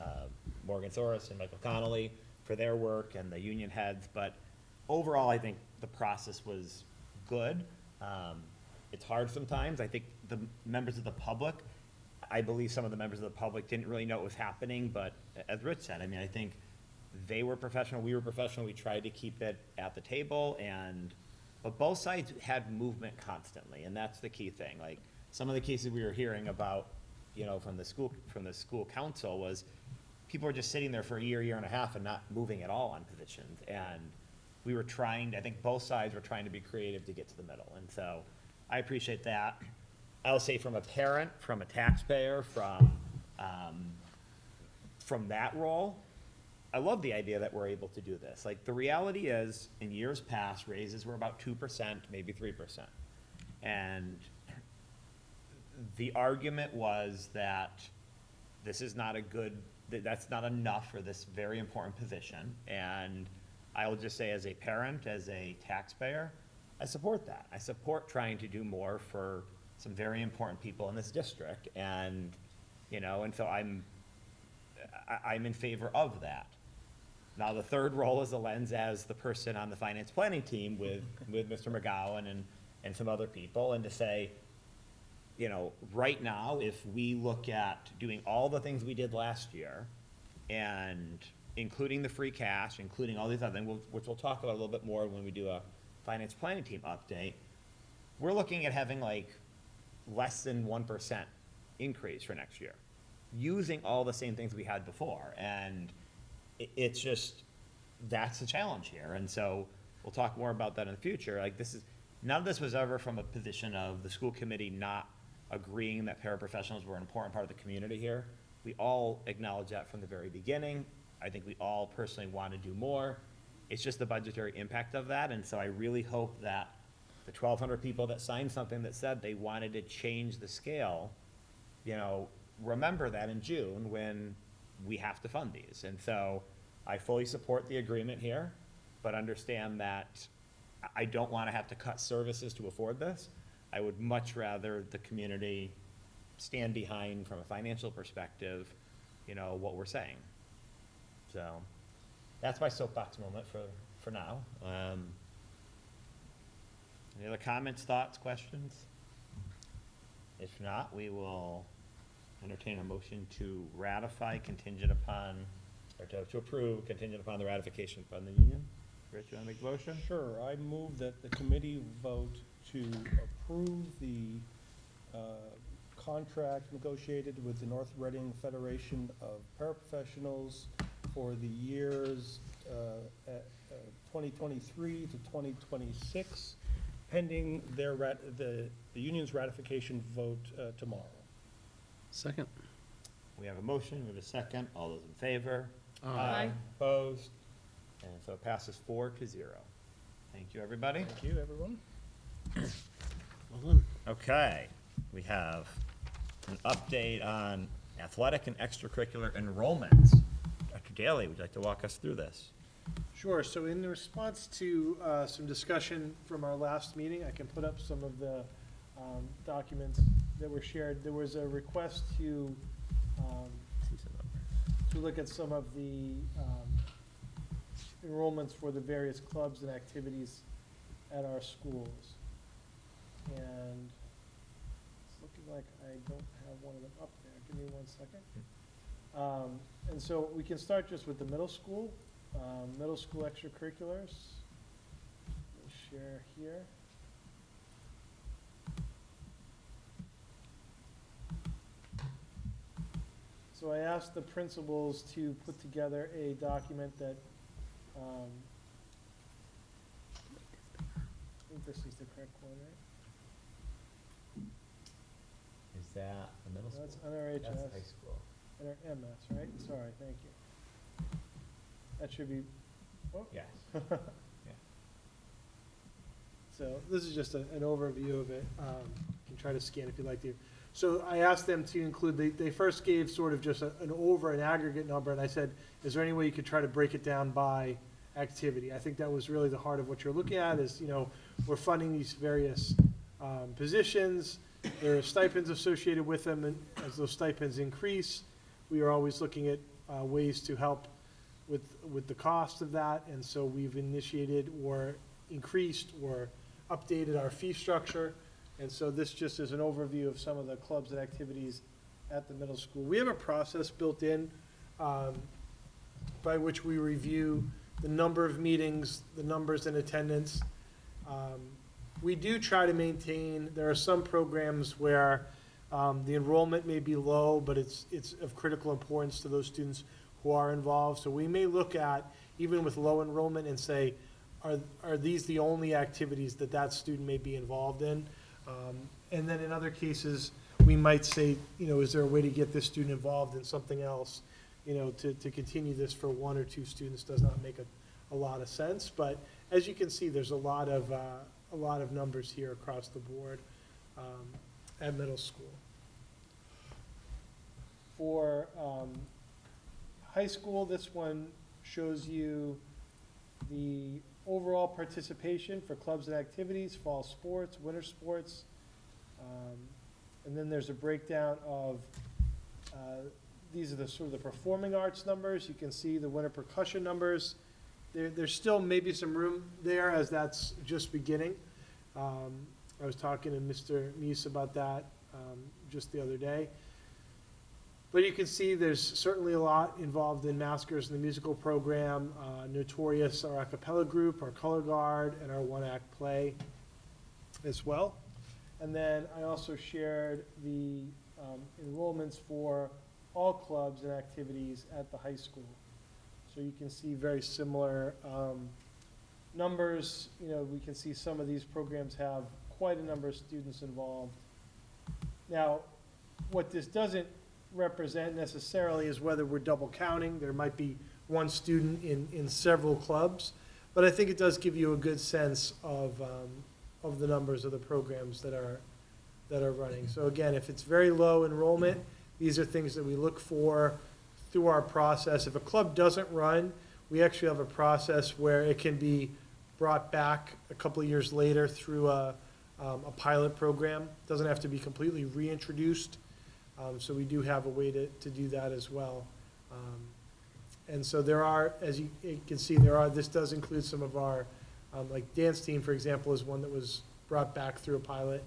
Speaker 1: Morgan Soros and Michael Connolly for their work, and the union heads, but overall, I think the process was good. It's hard sometimes. I think the members of the public, I believe some of the members of the public didn't really know what was happening, but as Rich said, I mean, I think they were professional, we were professional, we tried to keep it at the table, but both sides had movement constantly, and that's the key thing. Like, some of the cases we were hearing about, you know, from the school council was people were just sitting there for a year and a half and not moving at all on positions, and we were trying, I think both sides were trying to be creative to get to the middle, and so I appreciate that. I'll say from a parent, from a taxpayer, from that role, I love the idea that we're able to do this. Like, the reality is, in years past, raises were about 2%, maybe 3%. And the argument was that this is not that's not enough for this very important position. And I will just say, as a parent, as a taxpayer, I support that. I support trying to do more for some very important people in this district. And, you know, and so I'm in favor of that. Now, the third role is a lens as the person on the finance planning team with Mr. McGowan and some other people, and to say, you know, right now, if we look at doing all the things we did last year, and including the free cash, including all these other things, which we'll talk about a little bit more when we do a finance planning team update, we're looking at having like less than 1% increase for next year, using all the same things we had before. And it's just, that's the challenge here. And so we'll talk more about that in the future. Like, none of this was ever from a position of the school committee not agreeing that paraprofessionals were an important part of the community here. We all acknowledged that from the very beginning. I think we all personally want to do more. It's just the budgetary impact of that. And so I really hope that the 1,200 people that signed something that said they wanted to change the scale, you know, remember that in June when we have to fund these. And so I fully support the agreement here, but understand that I don't want to have to cut services to afford this. I would much rather the community stand behind, from a financial perspective, you know, what we're saying. So that's my soapbox moment for now. Any other comments, thoughts, questions? If not, we will entertain a motion to ratify contingent upon, or to approve contingent upon the ratification from the union. Rich, you want to make the motion?
Speaker 6: Sure, I move that the committee vote to approve the contract negotiated with the North Reading Federation of Paraprofessionals for the years 2023 to 2026, pending the union's ratification vote tomorrow.
Speaker 4: Second.
Speaker 1: We have a motion, we have a second. All those in favor?
Speaker 5: Aye.
Speaker 1: Opposed? And so it passes 4-0. Thank you, everybody.
Speaker 6: Thank you, everyone.
Speaker 4: Well done.
Speaker 1: Okay, we have an update on athletic and extracurricular enrollments. Dr. Daly, would you like to walk us through this?
Speaker 2: Sure, so in response to some discussion from our last meeting, I can put up some of the documents that were shared. There was a request to look at some of the enrollments for the various clubs and activities at our schools. And it's looking like I don't have one of them up there. Give me 1 second. And so we can start just with the middle school. Middle school extracurriculars. We'll share here. So I asked the principals to put together a document that, I think this is the correct one, right?
Speaker 1: Is that the middle school?
Speaker 2: That's NRHS.
Speaker 1: school.
Speaker 2: MS, right? Sorry, thank you. That should be, oh.
Speaker 1: Yes.
Speaker 2: So this is just an overview of it. You can try to scan if you'd like to. So I asked them to include, they first gave sort of just an aggregate number, and I said, is there any way you could try to break it down by activity? I think that was really the heart of what you're looking at is, we're funding these various positions. There are stipends associated with them, and as those stipends increase, we are always looking at ways to help with the cost of that, and so we've initiated or increased or updated our fee structure, and so this just is an overview of some of the clubs and activities at the middle school. We have a process built in by which we review the number of meetings, the numbers in attendance. We do try to maintain, there are some programs where the enrollment may be low, but it's of critical importance to those students who are involved. So we may look at, even with low enrollment, and say, are these the only activities that student may be involved in? And then in other cases, we might say, is there a way to get this student involved in something else? To continue this for 1 or 2 students does not make a lot of sense. But as you can see, there's a lot of numbers here across the board at middle school. For high school, this one shows you the overall participation for clubs and activities, fall sports, winter sports. And then there's a breakdown of, these are the sort of the performing arts numbers. You can see the winter percussion numbers. There's still maybe some room there as that's just beginning. I was talking to Mr. Meese about that just the other day. But you can see there's certainly a lot involved in Maskers and the musical program, Notorious, our a cappella group, our color guard, and our one-act play as well. And then I also shared the enrollments for all clubs and activities at the high school. So you can see very similar numbers. We can see some of these programs have quite a number of students involved. Now, what this doesn't represent necessarily is whether we're double counting. There might be one student in several clubs, but I think it does give you a good sense of the numbers of the programs that are running. So again, if it's very low enrollment, these are things that we look for through our process. If a club doesn't run, we actually have a process where it can be brought back a couple of years later through a pilot program. It doesn't have to be completely reintroduced. So we do have a way to do that as well. And so there are, as you can see, this does include some of our, like dance team, for example, is one that was brought back through a pilot.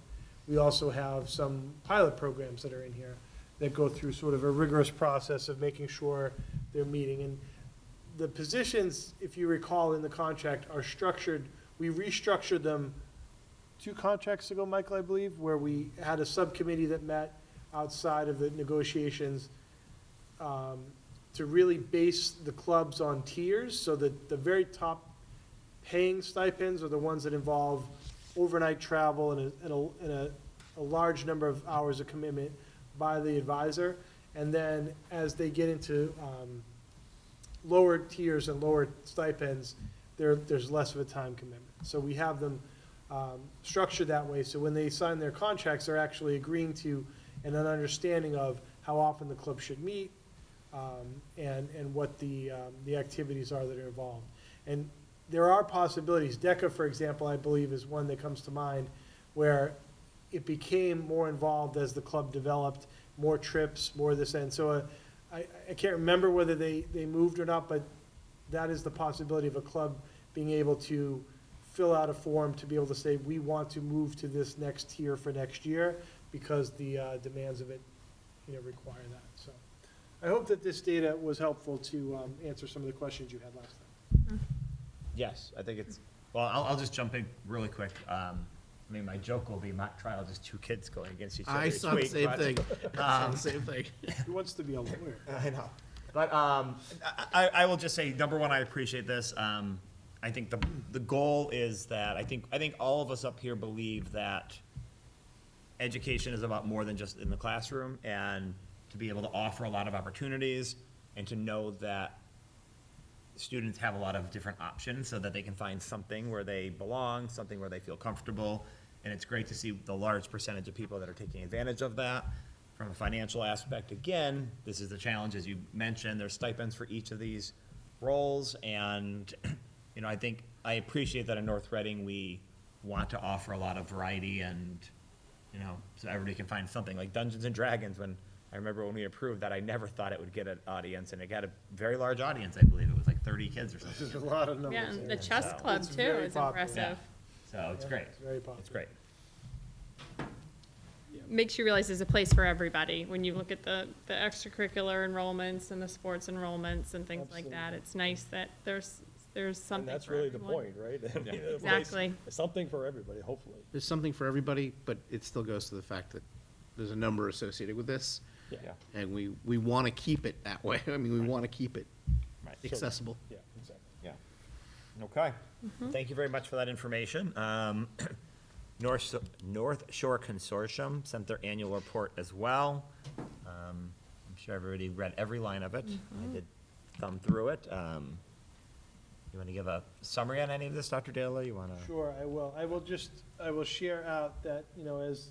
Speaker 2: We also have some pilot programs that are in here that go through sort of a rigorous process of making sure they're meeting. And the positions, if you recall in the contract, are structured, we restructured them 2 contracts ago, Michael, I believe, where we had a subcommittee that met outside of the negotiations to really base the clubs on tiers, so that the very top paying stipends are the ones that involve overnight travel and a large number of hours of commitment by the advisor. And then as they get into lower tiers and lower stipends, there's less of a time commitment. So we have them structured that way, so when they sign their contracts, they're actually agreeing to and an understanding of how often the club should meet, and what the activities are that are involved. And there are possibilities. DECA, for example, I believe is one that comes to mind, where it became more involved as the club developed, more trips, more this, and so I can't remember whether they moved or not, but that is the possibility of a club being able to fill out a form to be able to say, we want to move to this next tier for next year, because the demands of it, require that. So I hope that this data was helpful to answer some of the questions you had last time.
Speaker 1: Yes, I think it's, well, I'll just jump in really quick. I mean, my joke will be mock trial, just two kids going against each other
Speaker 4: I
Speaker 1: each
Speaker 4: saw the
Speaker 1: week,
Speaker 4: same
Speaker 1: but,
Speaker 4: thing. I saw the same thing.
Speaker 2: Who wants to be a lawyer?
Speaker 1: I know. But I will just say, number one, I appreciate this. I think the goal is that, I think all of us up here believe that education is about more than just in the classroom, and to be able to offer a lot of opportunities, and to know that students have a lot of different options so that they can find something where they belong, something where they feel comfortable. And it's great to see the large percentage of people that are taking advantage of that. From a financial aspect, again, this is the challenge, as you mentioned, there's stipends for each of these roles. And, I think I appreciate that in North Reading, we want to offer a lot of variety, and, so everybody can find something. Like Dungeons and Dragons, I remember when we approved that, I never thought it would get an audience, and it got a very large audience, I believe. It was like 30 kids or something.
Speaker 2: There's a lot of numbers
Speaker 5: Yeah, and the
Speaker 2: there.
Speaker 5: chess
Speaker 1: So-
Speaker 5: club
Speaker 2: It's
Speaker 5: too
Speaker 2: very
Speaker 5: is
Speaker 2: popular.
Speaker 5: impressive.
Speaker 1: So it's
Speaker 2: Yeah,
Speaker 1: great.
Speaker 2: it's very popular.
Speaker 1: It's great.
Speaker 5: Makes you realize there's a place for everybody. When you look at the extracurricular enrollments and the sports enrollments and things like that,
Speaker 2: Absolutely.
Speaker 5: it's nice that there's
Speaker 6: And
Speaker 5: something
Speaker 6: that's
Speaker 5: for
Speaker 6: really the
Speaker 5: everyone.
Speaker 6: point, right? I mean, a place-
Speaker 5: Exactly.
Speaker 6: Something for everybody, hopefully.
Speaker 4: There's something for everybody, but it still goes to the fact that there's a number associated with this,
Speaker 6: Yeah.
Speaker 4: and we want to keep it that way. I mean, we want to keep it
Speaker 1: Right.
Speaker 4: accessible.
Speaker 6: Yeah, exactly.
Speaker 1: Yeah. Okay. Thank you very much for that information. North Shore Consortium sent their annual report as well. I'm sure everybody read every line of it. I did thumb through it. You want to give a summary on any of this, Dr. Daly? You want to?
Speaker 2: Sure, I will. I will share out that, as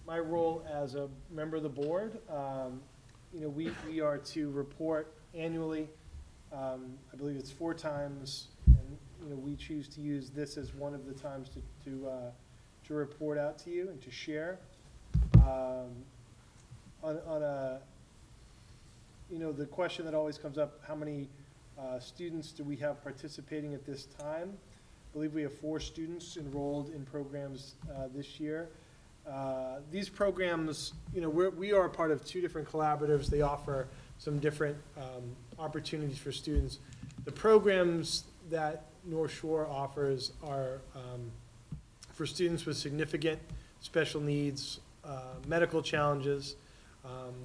Speaker 2: my role as a member of the board, we are to report annually. I believe it's 4 times, and, we choose to use this as one of the times to report out to you and to share. The question that always comes up, how many students do we have participating at this time? I believe we have 4 students enrolled in programs this year. These programs, we are a part of 2 different collaboratives. They offer some different opportunities for students. The programs that North Shore offers are for students with significant special needs, medical challenges.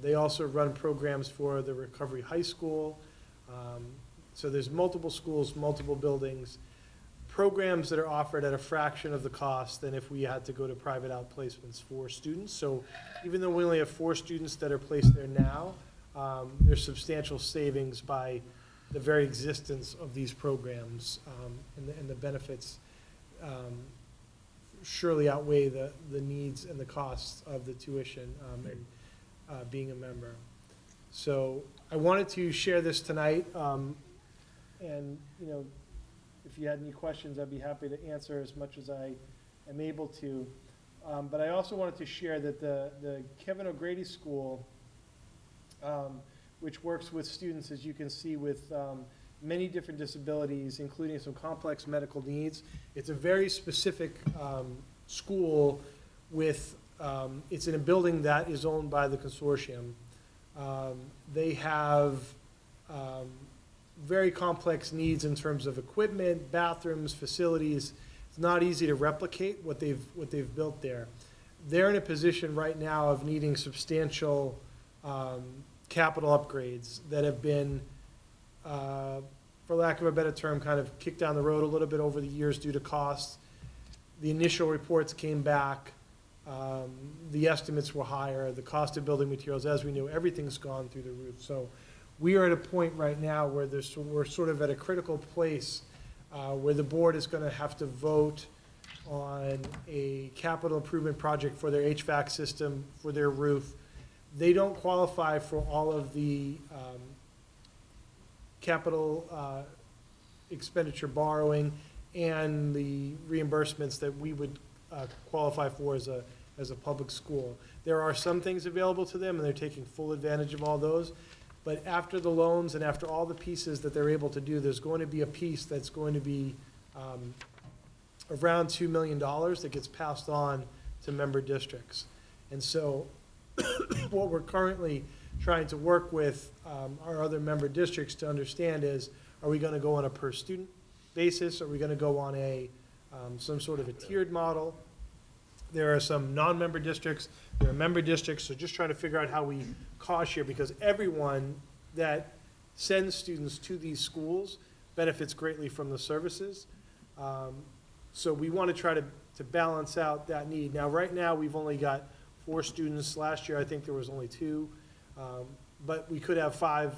Speaker 2: They also run programs for the Recovery High School. So there's multiple schools, multiple buildings, programs that are offered at a fraction of the cost than if we had to go to private outplacements for students. So even though we only have 4 students that are placed there now, there's substantial savings by the very existence of these programs, and the benefits surely outweigh the needs and the costs of the tuition and being a member. So I wanted to share this tonight, and if you had any questions, I'd be happy to answer as much as I am able to. But I also wanted to share that the Kevin O'Grady School, which works with students, as you can see, with many different disabilities, including some complex medical needs. It's a very specific school with, it's in a building that is owned by the consortium. They have very complex needs in terms of equipment, bathrooms, facilities. It's not easy to replicate what they've built there. They're in a position right now of needing substantial capital upgrades that have been, for lack of a better term, kind of kicked down the road a little bit over the years due to costs. the initial reports came back, the estimates were higher, the cost of building materials, as we knew, everything's gone through the roof. So we are at a point right now where we're sort of at a critical place where the board is gonna have to vote on a capital improvement project for their HVAC system, for their roof. They don't qualify for all of the capital expenditure borrowing and the reimbursements that we would qualify for as a public school. There are some things available to them, and they're taking full advantage of all those. But after the loans and after all the pieces that they're able to do, there's going to be a piece that's going to be around $2 million that gets passed on to member districts. And so what we're currently trying to work with our other member districts to understand is, are we gonna go on a per student basis? Are we gonna go on a, some sort of a tiered model? There are some non-member districts, there are member districts, so just trying to figure out how we cost share, because everyone that sends students to these schools benefits greatly from the services. So we want to try to balance out that need. Now, right now, we've only got 4 students. Last year, I think there was only 2. But we could have 5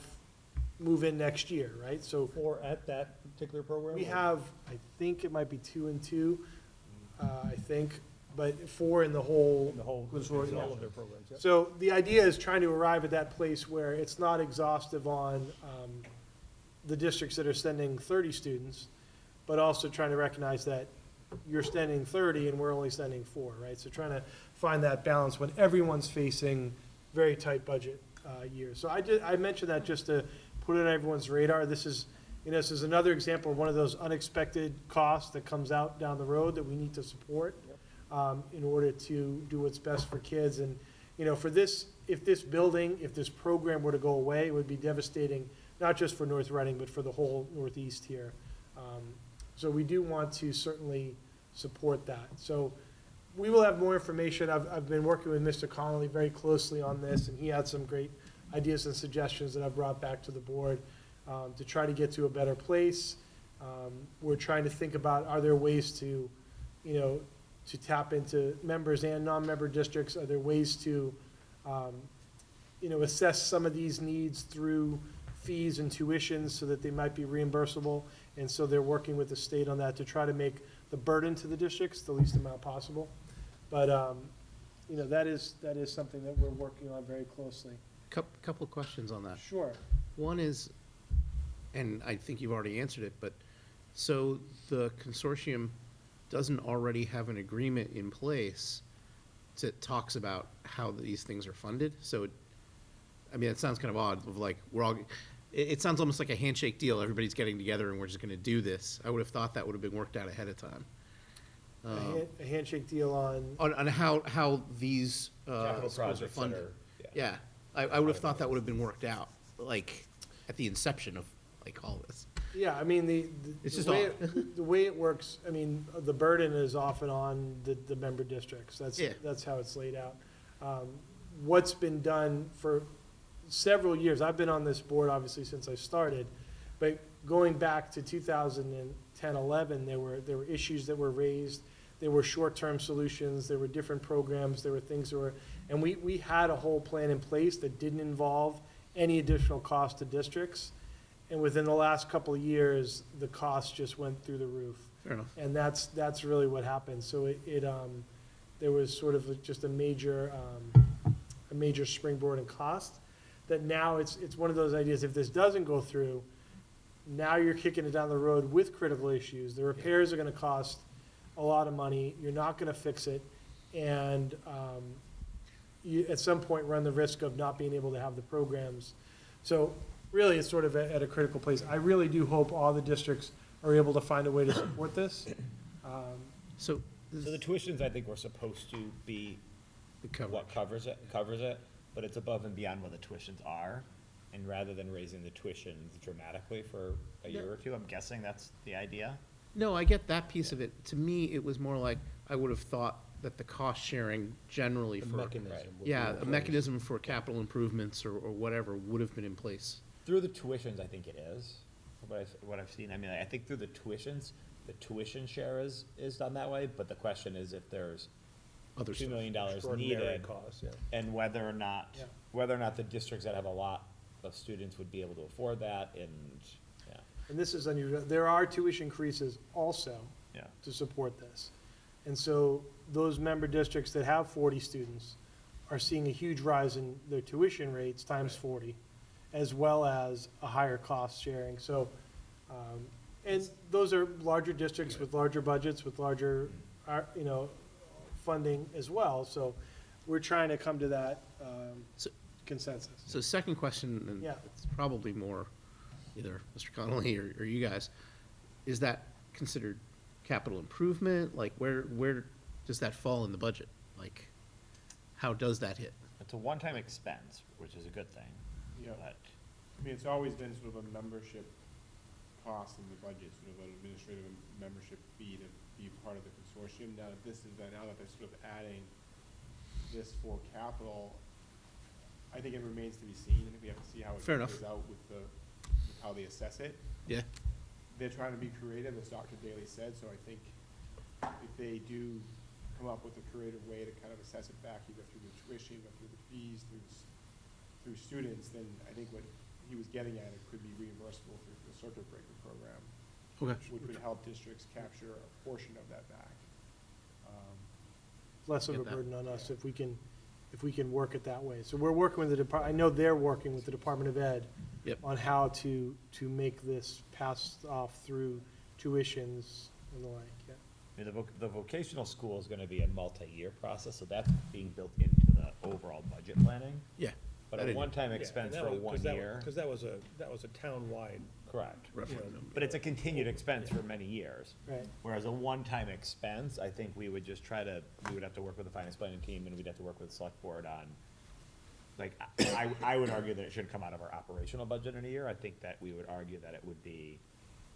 Speaker 2: move in next year, right? So
Speaker 1: Or at that particular program?
Speaker 2: we have, I think it might be 2 and 2, I think, but 4 in the whole.
Speaker 6: The whole,
Speaker 2: consortium.
Speaker 6: all of their programs, yeah.
Speaker 2: So the idea is trying to arrive at that place where it's not exhaustive on the districts that are sending 30 students, but also trying to recognize that you're sending 30 and we're only sending 4, right? So trying to find that balance when everyone's facing very tight budget years. So I mentioned that just to put it on everyone's radar. This is another example of one of those unexpected costs that comes out down the road that we need to support in order to do what's best for kids. And, for this, if this program were to go away, it would be devastating, not just for North Reading, but for the whole Northeast here. So we do want to certainly support that. So we will have more information. I've been working with Mr. Connolly very closely on this, and he had some great ideas and suggestions that I've brought back to the board to try to get to a better place. We're trying to think about, are there ways to, to tap into members and non-member districts? Are there ways to, assess some of these needs through fees and tuitions so that they might be reimbursable? And so they're working with the state on that to try to make the burden to the districts the least amount possible. But, that is something that we're working on very closely.
Speaker 4: Couple of questions on that.
Speaker 2: Sure.
Speaker 4: One is, and I think you've already answered it, but, so the consortium doesn't already have an agreement in place that talks about how these things are funded? So, it sounds kind of odd, of like, it sounds almost like a handshake deal, everybody's getting together and we're just gonna do this. I would have thought that would have been worked out ahead of time.
Speaker 2: A handshake deal on,
Speaker 4: On how these,
Speaker 1: Capital
Speaker 4: schools are
Speaker 1: projects that
Speaker 4: funded.
Speaker 1: are,
Speaker 4: Yeah, I would have thought that would have been worked out, like, at the inception of, like, all this.
Speaker 2: yeah,
Speaker 4: It's just
Speaker 2: the way it works, the burden is often on the member districts.
Speaker 4: Yeah.
Speaker 2: That's how it's laid out. What's been done for several years, I've been on this board obviously since I started, but going back to 2010, 11, there were issues that were raised. There were short-term solutions, there were different programs, there were things that were, and we had a whole plan in place that didn't involve any additional cost to districts. And within the last couple of years, the cost just went through the roof.
Speaker 4: Fair enough.
Speaker 2: And that's really what happened. So there was sort of just a major springboard in cost, that now it's one of those ideas, if this doesn't go through, now you're kicking it down the road with critical issues. The repairs are gonna cost a lot of money, you're not gonna fix it, and you, at some point, run the risk of not being able to have the programs. So really, it's sort of at a critical place. I really do hope all the districts are able to find a way to support this.
Speaker 4: So,
Speaker 1: So the tuitions, I think, were supposed to be what covers it, but it's above and beyond what the tuitions are. And rather than raising the tuitions dramatically for a year or two, I'm guessing that's the idea.
Speaker 4: no, I get that piece of it. To me, it was more like, I would have thought that the cost sharing generally
Speaker 6: The
Speaker 4: for,
Speaker 6: mechanism. would be
Speaker 4: yeah,
Speaker 6: in
Speaker 4: a
Speaker 6: place.
Speaker 4: mechanism for capital improvements or whatever would have been in place.
Speaker 1: Through the tuitions, I think it is, what I've seen. I think through the tuitions, the tuition share is done that way, but the question is if there's
Speaker 4: Other
Speaker 1: $2
Speaker 4: stuff.
Speaker 1: million
Speaker 6: Extraordinary
Speaker 1: needed,
Speaker 6: costs, yeah.
Speaker 1: and whether or not,
Speaker 2: Yeah.
Speaker 1: the districts that have a lot of students would be able to afford that, and, yeah,
Speaker 2: And this is unusual, there are tuition increases also
Speaker 1: yeah.
Speaker 2: to support this. And so those member districts that have 40 students are seeing a huge rise in their tuition rates times 40, as well as a higher cost sharing. So, and those are larger districts with larger budgets, with larger, funding as well. So we're trying to come to that
Speaker 4: So-
Speaker 2: consensus.
Speaker 4: So second question, and
Speaker 2: Yeah.
Speaker 4: it's probably more either Mr. Connolly or you guys, is that considered capital improvement? Like, where does that fall in the budget? Like, how does that hit?
Speaker 1: It's a one-time expense, which is a good thing,
Speaker 9: Yeah,
Speaker 1: but,
Speaker 9: I mean, it's always been sort of a membership cost in the budget, sort of an administrative membership fee to be part of the consortium. Now that now that they're sort of adding this for capital, I think it remains to be seen. I think we have to see how it
Speaker 4: Fair enough.
Speaker 9: plays out with how they assess it.
Speaker 4: Yeah.
Speaker 9: They're trying to be creative, as Dr. Daly said, so I think if they do come up with a creative way to kind of assess it back, either through the tuition or through the fees, through students, then I think what he was getting at, it could be reimbursable through the circuit breaker program,
Speaker 4: Okay.
Speaker 9: which would help districts capture a portion of that back.
Speaker 2: Less of a
Speaker 4: Get that.
Speaker 2: burden on us if we can work it that way. So we're working with the I know they're working with the Department of Ed
Speaker 4: Yep.
Speaker 2: on how to make this passed off through tuitions and the like, yeah.
Speaker 1: I mean, the vocational school is gonna be a multi-year process, so that's being built into the overall budget planning.
Speaker 4: Yeah.
Speaker 1: But
Speaker 4: I
Speaker 1: a
Speaker 4: didn't-
Speaker 1: one-time
Speaker 6: Yeah,
Speaker 1: expense
Speaker 6: and
Speaker 1: for
Speaker 6: that was- 'cause
Speaker 1: 1
Speaker 6: that-
Speaker 1: year,
Speaker 6: Because that was a town-wide,
Speaker 1: correct.
Speaker 4: Referendum.
Speaker 1: But it's a continued expense for many years.
Speaker 2: Right.
Speaker 1: Whereas a one-time expense, I think we would just we would have to work with the finance planning team, and we'd have to work with the select board on, like, I would argue that it should come out of our operational budget in a year. I think that we would argue that it would be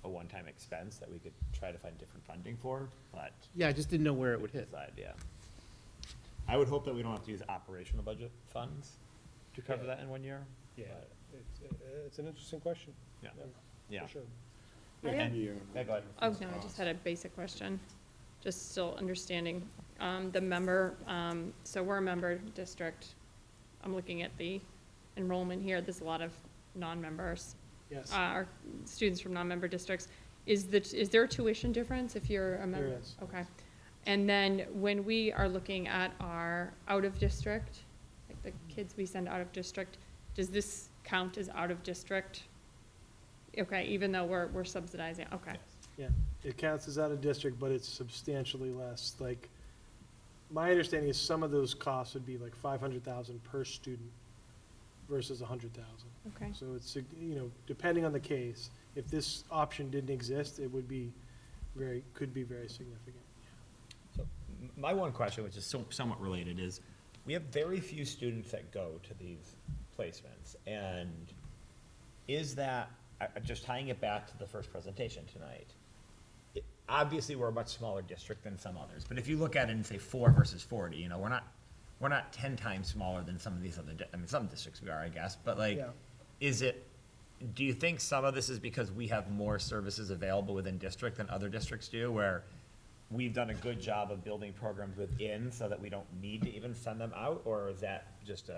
Speaker 1: a one-time expense that we could try to find different funding for, but
Speaker 4: Yeah, I just didn't know where it would hit.
Speaker 1: decide, yeah. I would hope that we don't have to use operational budget funds to cover that in 1 year.
Speaker 6: yeah,
Speaker 1: but,
Speaker 6: it's an interesting question.
Speaker 1: Yeah, yeah.
Speaker 6: For sure.
Speaker 5: I have-
Speaker 1: Yeah, go ahead.
Speaker 5: Oh, no, I just had a basic question, just still understanding, the member, so we're a member district. I'm looking at the enrollment here, there's a lot of non-members,
Speaker 2: Yes,
Speaker 5: or students from non-member districts. Is there a tuition difference if you're a member?
Speaker 2: there is.
Speaker 5: Okay. And then when we are looking at our out-of-district, like the kids we send out of district, does this count as out-of-district? Okay, even though we're subsidizing, okay.
Speaker 2: Yeah, it counts as out of district, but it's substantially less. Like, my understanding is some of those costs would be like 500,000 per student versus 100,000.
Speaker 5: Okay.
Speaker 2: So it's, depending on the case, if this option didn't exist, it would be could be very significant.
Speaker 1: So my one question, which is somewhat related, is we have very few students that go to these placements. And is that, just tying it back to the first presentation tonight, obviously, we're a much smaller district than some others. But if you look at it and say 4 versus 40, we're not 10 times smaller than some of these other, some districts we are, I guess. But like,
Speaker 2: Yeah.
Speaker 1: do you think some of this is because we have more services available within district than other districts do, where we've done a good job of building programs within so that we don't need to even send them out, or is that just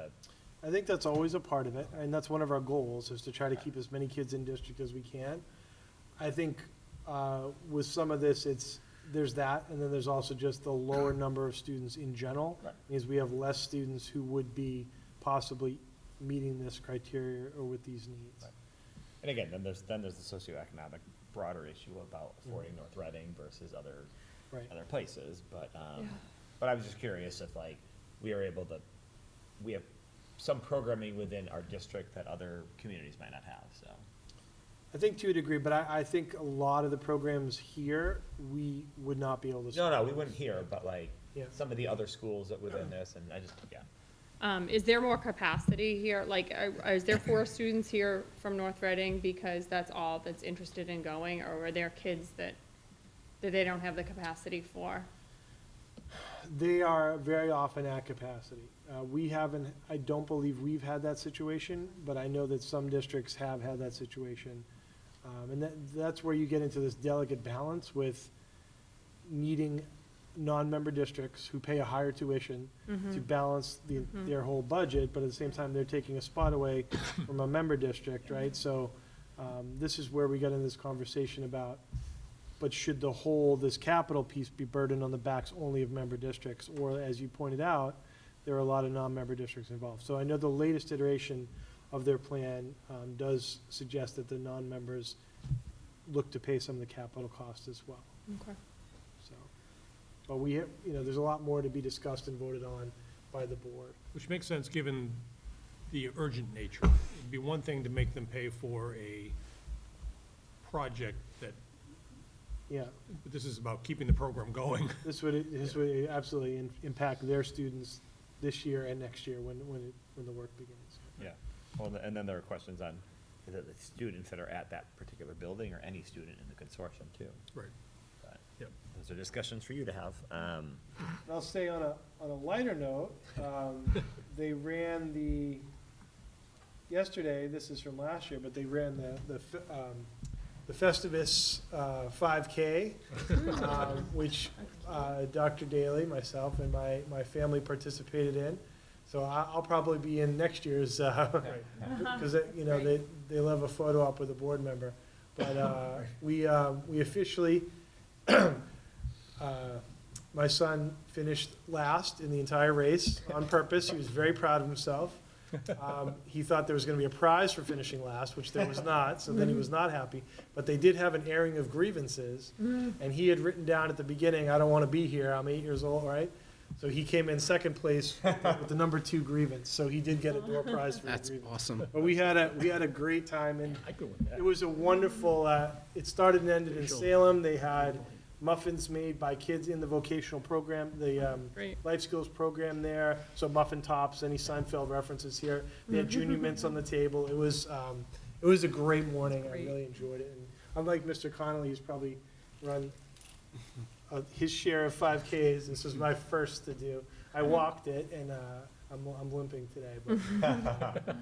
Speaker 2: I think that's always a part of it, and that's one of our goals, is to try to keep as many kids in district as we can. I think with some of this, there's that, and then there's also just the lower number of students in general.
Speaker 1: Right.
Speaker 2: Means we have less students who would be possibly meeting this criteria or with these needs.
Speaker 1: Right. And again, then there's the socioeconomic broader issue about affording North Reading versus other
Speaker 2: Right.
Speaker 1: places, but
Speaker 5: Yeah.
Speaker 1: but I was just curious if like we have some programming within our district that other communities might not have, so.
Speaker 2: I think to a degree, but I think a lot of the programs here, we would not be able to.
Speaker 1: No, we wouldn't hear, but like
Speaker 2: Yeah.
Speaker 1: some of the other schools that within this, and I just, yeah.
Speaker 5: Is there more capacity here? Like, is there 4 students here from North Reading because that's all that's interested in going? Or are there kids that they don't have the capacity for?
Speaker 2: They are very often at capacity. I don't believe we've had that situation, but I know that some districts have had that situation. And that's where you get into this delicate balance with needing non-member districts who pay a higher tuition to balance their whole budget, but at the same time, they're taking a spot away from a member district, right? So, this is where we got into this conversation about, but should this capital piece be burdened on the backs only of member districts? Or, as you pointed out, there are a lot of non-member districts involved. So I know the latest iteration of their plan does suggest that the non-members look to pay some of the capital costs as well.
Speaker 5: Okay.
Speaker 2: So, but there's a lot more to be discussed and voted on by the board.
Speaker 10: Which makes sense, given the urgent nature. It'd be one thing to make them pay for a project that,
Speaker 2: Yeah,
Speaker 10: but this is about keeping the program going.
Speaker 2: this would absolutely impact their students this year and next year when the work begins.
Speaker 1: Yeah, well, and then there are questions on, is it the students that are at that particular building or any student in the consortium too?
Speaker 10: Right.
Speaker 1: But
Speaker 10: Yep.
Speaker 1: those are discussions for you to have.
Speaker 2: And I'll say on a lighter note, they ran yesterday, this is from last year, but they ran the Festivus 5K, which Dr. Daly, myself, and my family participated in. So I'll probably be in next year's, because, they'll have a photo op with a board member. But we officially, my son finished last in the entire race on purpose. He was very proud of himself. He thought there was going to be a prize for finishing last, which there was not, so then he was not happy. But they did have an airing of grievances, and he had written down at the beginning, "I don't want to be here, I'm 8 years old," right? So he came in second place with the number 2 grievance, so he did get a door prize for his
Speaker 4: That's
Speaker 2: grievance.
Speaker 4: awesome.
Speaker 2: But we had a great time, and
Speaker 10: I go with that.
Speaker 2: it was a wonderful, it started and ended in Salem. They had muffins made by kids in the vocational program, the
Speaker 5: Great.
Speaker 2: life skills program there, so muffin tops, any Seinfeld references here. They had junior mints on the table. It was a great morning. I
Speaker 5: Great.
Speaker 2: really enjoyed it. And unlike Mr. Connolly, who's probably run his share of 5Ks, this was my first to do. I walked it, and I'm limping today,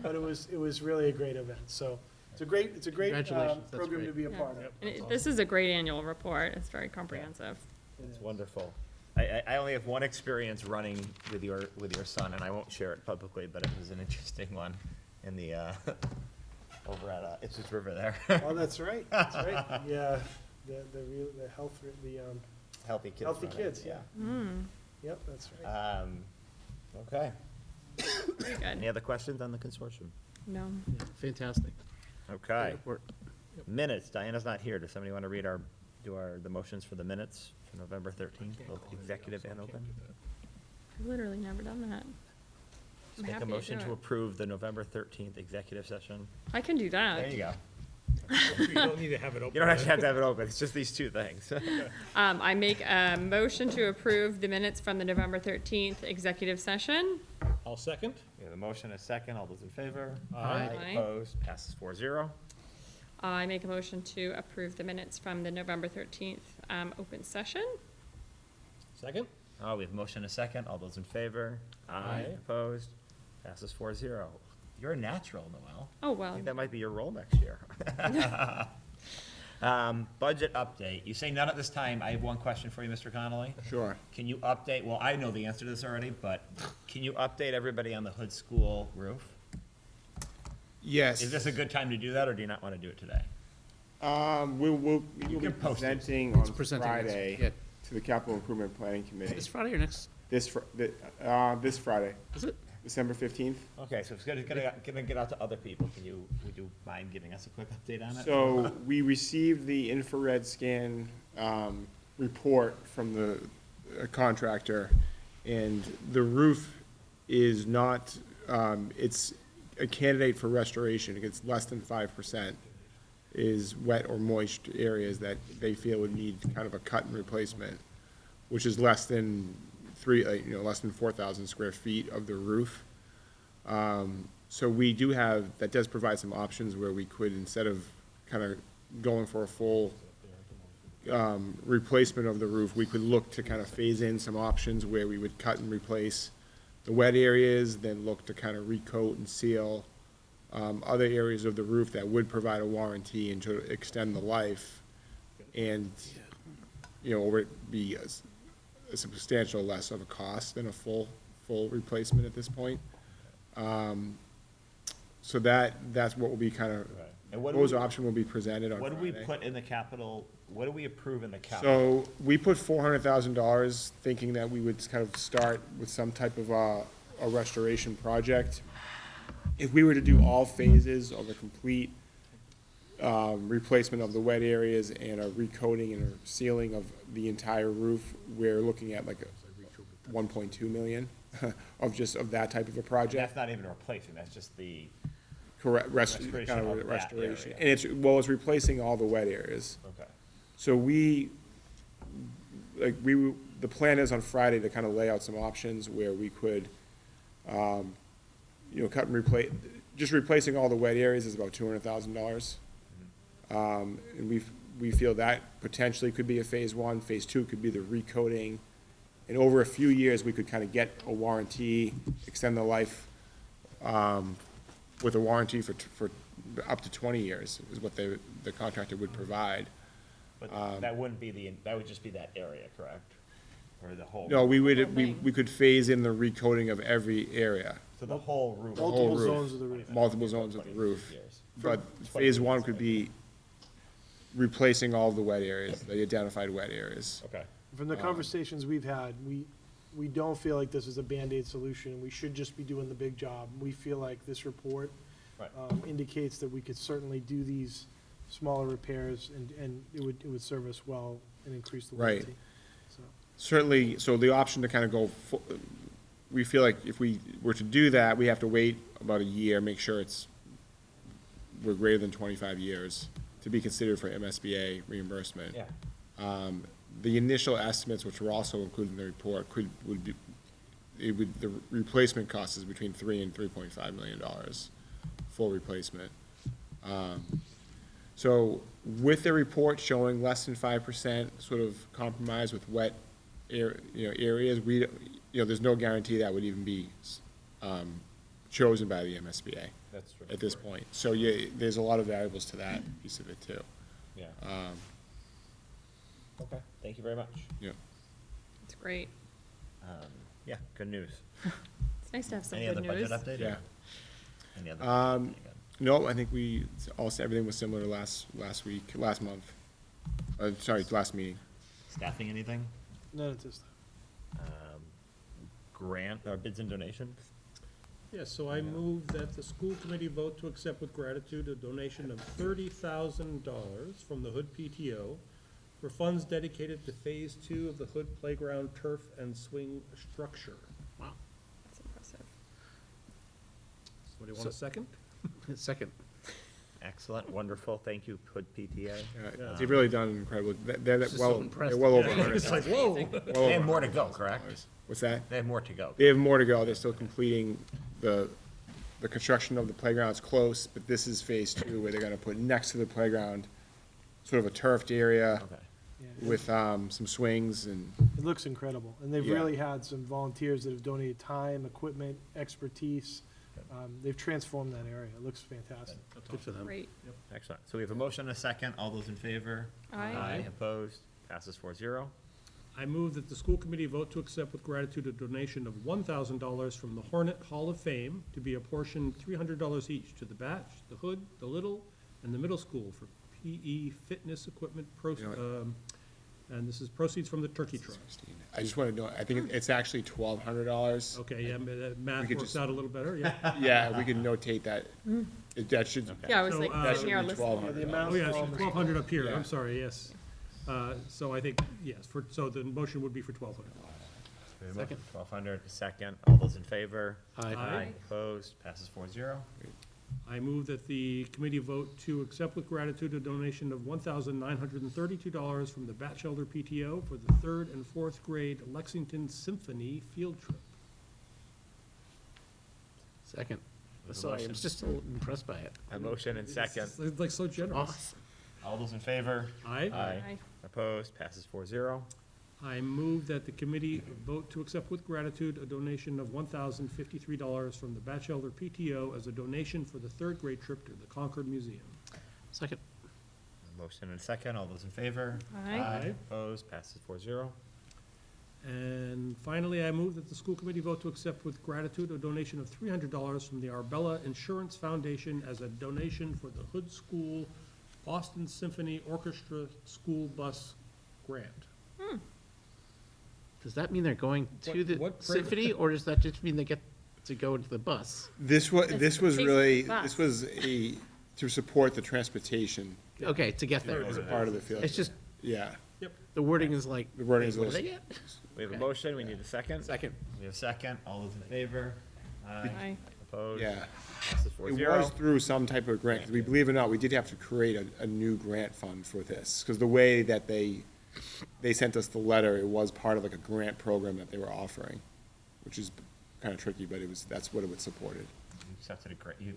Speaker 2: but it was really a great event. So it's a great
Speaker 4: Congratulations, that's
Speaker 2: program
Speaker 4: great.
Speaker 2: to be a
Speaker 5: Yeah.
Speaker 2: part of.
Speaker 5: And this is a great annual report. It's very comprehensive.
Speaker 1: It's wonderful. I only have one experience running with your son, and I won't share it publicly, but it was an interesting one in the, over at Ipswich River there.
Speaker 2: Oh, that's right, Yeah, the
Speaker 1: Healthy Kids.
Speaker 2: healthy
Speaker 1: running,
Speaker 2: kids, yeah. Yep, that's right.
Speaker 1: Okay.
Speaker 5: Very
Speaker 1: Any
Speaker 5: good.
Speaker 1: other questions on the consortium?
Speaker 5: No.
Speaker 4: Fantastic.
Speaker 1: Okay.
Speaker 4: Report.
Speaker 1: Minutes, Diana's not here. Does somebody want to the motions for the minutes for November 13th, both executive and open?
Speaker 5: I've literally never done that. I'm
Speaker 1: Make a
Speaker 5: happy to
Speaker 1: motion
Speaker 5: do
Speaker 1: to
Speaker 5: it.
Speaker 1: approve the November 13th executive session.
Speaker 5: I can do that.
Speaker 1: There you go.
Speaker 10: You don't need to have it open.
Speaker 1: You don't actually have to have it open. It's just these two things.
Speaker 5: I make a motion to approve the minutes from the November 13th executive session.
Speaker 10: I'll second.
Speaker 1: We have a motion, a second. All those in favor?
Speaker 10: Aye.
Speaker 5: Aye.
Speaker 1: Opposed? Passes 4-0.
Speaker 5: I make a motion to approve the minutes from the November 13th open session.
Speaker 10: Second?
Speaker 1: Oh, we have a motion, a second. All those in favor?
Speaker 10: Aye.
Speaker 1: Opposed? Passes 4-0. You're a natural, Noel.
Speaker 5: Oh,
Speaker 1: I
Speaker 5: well,
Speaker 1: think that might be your role next year. Budget update. You say none at this time. I have one question for you, Mr. Connolly.
Speaker 6: Sure.
Speaker 1: Can you update, well, I know the answer to this already, but can you update everybody on the Hood School roof?
Speaker 6: Yes.
Speaker 1: Is this a good time to do that, or do you not want to do it today?
Speaker 6: We'll be
Speaker 1: can post it.
Speaker 6: presenting on
Speaker 4: It's presenting next week,
Speaker 6: Friday
Speaker 4: yeah.
Speaker 6: to the Capital Improvement Planning Committee.
Speaker 4: This Friday or next?
Speaker 6: This Friday,
Speaker 4: Is it?
Speaker 6: December 15th.
Speaker 1: Okay, so it's gonna get out to other people. Would you mind giving us a quick update on it?
Speaker 6: So we received the infrared scan report from the contractor, and the roof is not, it's a candidate for restoration. It's less than 5% is wet or moist areas that they feel would need kind of a cut and replacement, which is less than less than 4,000 square feet of the roof. So we do have, that does provide some options where we could, instead of kind of going for a full replacement of the roof, we could look to kind of phase in some options where we would cut and replace the wet areas, then look to kind of recoat and seal other areas of the roof that would provide a warranty and to extend the life. And, you know, would be a substantial less of a cost than a full replacement at this point. So that's what will be kind of,
Speaker 1: Right. And what do
Speaker 6: those
Speaker 1: we-
Speaker 6: option will be presented on
Speaker 1: What do we
Speaker 6: Friday.
Speaker 1: put in the capital, what do we approve in the capital?
Speaker 6: So we put $400,000 thinking that we would kind of start with some type of a restoration project. If we were to do all phases of a complete replacement of the wet areas and a recoating and a sealing of the entire roof, we're looking at like a 1.2 million of that type of a
Speaker 1: And
Speaker 6: project.
Speaker 1: that's not even replacing, that's just the,
Speaker 6: Correct,
Speaker 1: Restoration
Speaker 6: kind of
Speaker 1: of that
Speaker 6: restoration.
Speaker 1: area.
Speaker 6: And it's replacing all the wet areas.
Speaker 1: okay.
Speaker 6: So the plan is on Friday to kind of lay out some options where we could, you know, cut and replace, just replacing all the wet areas is about $200,000. And we feel that potentially could be a phase one, phase two could be the recoating. And over a few years, we could kind of get a warranty, extend the life, with a warranty for up to 20 years is what the contractor would provide.
Speaker 1: But that wouldn't be that would just be that area, correct? Or the whole?
Speaker 6: No, we
Speaker 5: Whole
Speaker 6: would,
Speaker 5: thing.
Speaker 6: we could phase in the recoating of every area,
Speaker 1: So the whole roof?
Speaker 6: whole
Speaker 2: Multiple
Speaker 6: roof.
Speaker 2: zones of the roof.
Speaker 6: Multiple zones of the
Speaker 1: 20
Speaker 6: roof.
Speaker 1: years.
Speaker 6: But
Speaker 1: 20
Speaker 6: phase one
Speaker 1: years,
Speaker 6: could
Speaker 1: right.
Speaker 6: be replacing all of the wet areas, the identified wet areas.
Speaker 1: Okay.
Speaker 2: From the conversations we've had, we don't feel like this is a Band-Aid solution. We should just be doing the big job. We feel like this report
Speaker 1: Right.
Speaker 2: indicates that we could certainly do these smaller repairs and it would serve us well and increase the
Speaker 6: Right.
Speaker 2: warranty. So,
Speaker 6: Certainly, so the option to kind of go, we feel like if we were to do that, we have to wait about a year, make sure we're greater than 25 years to be considered for MSBA reimbursement.
Speaker 1: Yeah.
Speaker 6: The initial estimates, which were also included in the report, the replacement cost is between $3 and $3.5 million, full replacement. So with the report showing less than 5% sort of compromise with wet areas, there's no guarantee that would even be chosen by the MSBA
Speaker 1: That's true.
Speaker 6: at this point. So yeah, there's a lot of variables to that piece of it too.
Speaker 1: Yeah. Okay, thank you very much.
Speaker 6: Yeah.
Speaker 5: It's great.
Speaker 1: Yeah, good news.
Speaker 5: It's nice to have some
Speaker 1: Any
Speaker 5: good
Speaker 1: other budget
Speaker 5: news.
Speaker 1: update?
Speaker 6: Yeah.
Speaker 1: Any other?
Speaker 6: No, I think everything was similar last month. Last meeting.
Speaker 1: Staffing, anything?
Speaker 2: none at this time.
Speaker 1: Grant, or bids and donations?
Speaker 10: Yes, so I move that the school committee vote to accept with gratitude a donation of $30,000 from the Hood PTO for funds dedicated to Phase 2 of the Hood Playground turf and swing structure.
Speaker 5: That's impressive.
Speaker 10: What do you want, a second?
Speaker 4: Second.
Speaker 1: Excellent, wonderful, thank you, Hood PTA.
Speaker 6: They've really done incredible, they're
Speaker 4: Just so
Speaker 6: well,
Speaker 4: impressed.
Speaker 6: they're well over
Speaker 10: Yeah,
Speaker 6: 100.
Speaker 10: it's like, whoa.
Speaker 6: well
Speaker 1: They
Speaker 6: over
Speaker 1: have more to
Speaker 6: $100,000.
Speaker 1: go, correct?
Speaker 6: What's that?
Speaker 1: They have more to go.
Speaker 6: They have more to go. They're still completing the construction of the playground. It's close, but this is phase 2 where they're gonna put next to the playground, sort of a turfed area
Speaker 1: Okay.
Speaker 2: Yeah,
Speaker 6: with, some swings and,
Speaker 2: It looks incredible, and they've
Speaker 6: Yeah.
Speaker 2: really had some volunteers that have donated time, equipment, expertise. They've transformed that area. It looks fantastic.
Speaker 4: Good for them.
Speaker 5: Great.
Speaker 1: Excellent, so we have a motion and a second, all those in favor?
Speaker 5: Aye.
Speaker 1: Opposed, passes 4-0.
Speaker 10: I move that the school committee vote to accept with gratitude a donation of $1,000 from the Hornet Hall of Fame to be apportioned $300 each to the Batch, the Hood, the Little, and the Middle School for PE fitness equipment, and this is proceeds from the turkey trot.
Speaker 6: I just wanna know, I think it's actually $1,200.
Speaker 10: Okay, yeah, that math
Speaker 6: could
Speaker 10: works
Speaker 6: just-
Speaker 10: out a little better, yeah.
Speaker 6: Yeah, we can notate that. That should,
Speaker 5: Yeah, I was
Speaker 10: So,
Speaker 5: like,
Speaker 10: that
Speaker 6: should
Speaker 5: here,
Speaker 6: be
Speaker 5: listen.
Speaker 6: $1,200.
Speaker 2: The amount
Speaker 10: Oh, yeah,
Speaker 2: is
Speaker 10: it's
Speaker 2: almost-
Speaker 10: 1,200 up here,
Speaker 6: Yeah.
Speaker 10: I'm sorry, yes. So I think, yes, so the motion would be for 1,200.
Speaker 1: Second. 1,200, second, all those in favor?
Speaker 10: Aye.
Speaker 1: Opposed, passes 4-0.
Speaker 10: I move that the committee vote to accept with gratitude a donation of $1,932 from the Batchelder PTO for the 3rd and 4th grade Lexington Symphony field trip.
Speaker 4: Second. Sorry, I was just so impressed by it.
Speaker 1: A motion and second,
Speaker 10: It's like so generous.
Speaker 4: Awesome.
Speaker 1: all those in favor?
Speaker 10: Aye.
Speaker 5: Aye.
Speaker 1: Opposed, passes 4-0.
Speaker 10: I move that the committee vote to accept with gratitude a donation of $1,053 from the Batchelder PTO as a donation for the third grade trip to the Concord Museum.
Speaker 4: Second.
Speaker 1: Motion and a second, all those in favor?
Speaker 5: Aye.
Speaker 1: Opposed, passes 4-0.
Speaker 10: And finally, I move that the school committee vote to accept with gratitude a donation of $300 from the Arbella Insurance Foundation as a donation for the Hood School Boston Symphony Orchestra School Bus Grant.
Speaker 4: Does that mean they're going to
Speaker 10: What-
Speaker 4: the
Speaker 10: what pra-
Speaker 4: symphony, or does that just mean they get to go into the bus?
Speaker 9: This was
Speaker 5: basically
Speaker 9: really,
Speaker 5: bus.
Speaker 9: this was to support the transportation
Speaker 4: Okay, to get there.
Speaker 9: as a part of the field.
Speaker 4: It's just,
Speaker 9: Yeah,
Speaker 4: the wording is like,
Speaker 9: the wording is a
Speaker 4: what do
Speaker 9: little.
Speaker 4: they get?
Speaker 1: We have a
Speaker 4: Okay.
Speaker 1: motion, we need a second.
Speaker 4: Second.
Speaker 1: We have a second, all those in favor?
Speaker 5: Aye.
Speaker 1: Opposed?
Speaker 9: Yeah.
Speaker 1: Passes
Speaker 9: It
Speaker 1: 4-0.
Speaker 9: was through some type of grant, 'cause we believe it or not, we did have to create a new grant fund for this, because the way that they sent us the letter, it was part of like a grant program that they were offering, which is kind of tricky, but that's what it would supported.
Speaker 1: You accepted a grant, you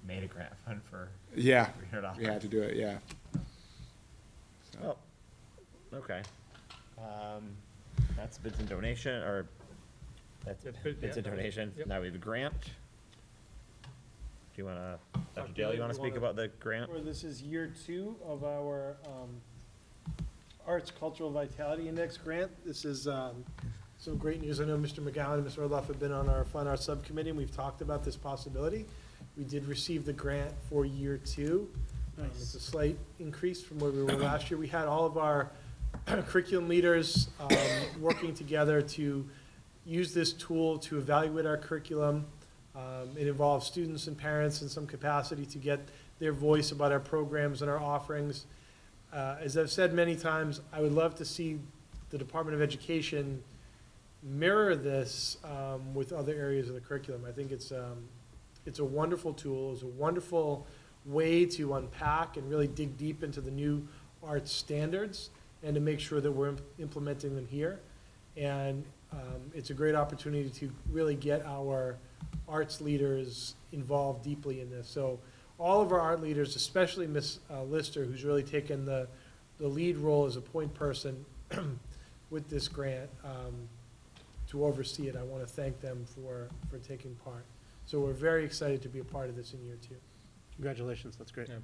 Speaker 1: made a grant fund for
Speaker 9: Yeah,
Speaker 1: $300.
Speaker 9: we had to do it, yeah. So,
Speaker 1: Oh, okay. That's bids and donation, or that's
Speaker 10: That's bid-
Speaker 1: bids and
Speaker 10: yeah.
Speaker 1: donation.
Speaker 10: Yep.
Speaker 1: Now we have a grant. Do you wanna, Dr.
Speaker 2: Dr.
Speaker 1: Daly, you wanna
Speaker 2: you
Speaker 1: speak
Speaker 2: wanna-
Speaker 1: about the grant?
Speaker 2: Or this is year 2 of our Arts Cultural Vitality Index grant. This is some great news. I know Mr. McGowan and Mr. Orloff have been on our Fine Arts Subcommittee, and we've talked about this possibility. We did receive the grant for year 2. It's a slight increase from where we were last year. We had all of our curriculum leaders working together to use this tool to evaluate our curriculum. It involves students and parents in some capacity to get their voice about our programs and our offerings. As I've said many times, I would love to see the Department of Education mirror this with other areas of the curriculum. I think it's a wonderful tool, it's a wonderful way to unpack and really dig deep into the new arts standards and to make sure that we're implementing them here. And it's a great opportunity to really get our arts leaders involved deeply in this. So all of our art leaders, especially Ms. Lister, who's really taken the lead role as a point person with this grant to oversee it, I want to thank them for taking part. So we're very excited to be a part of this in year 2.
Speaker 4: Congratulations, that's great.
Speaker 10: Yeah.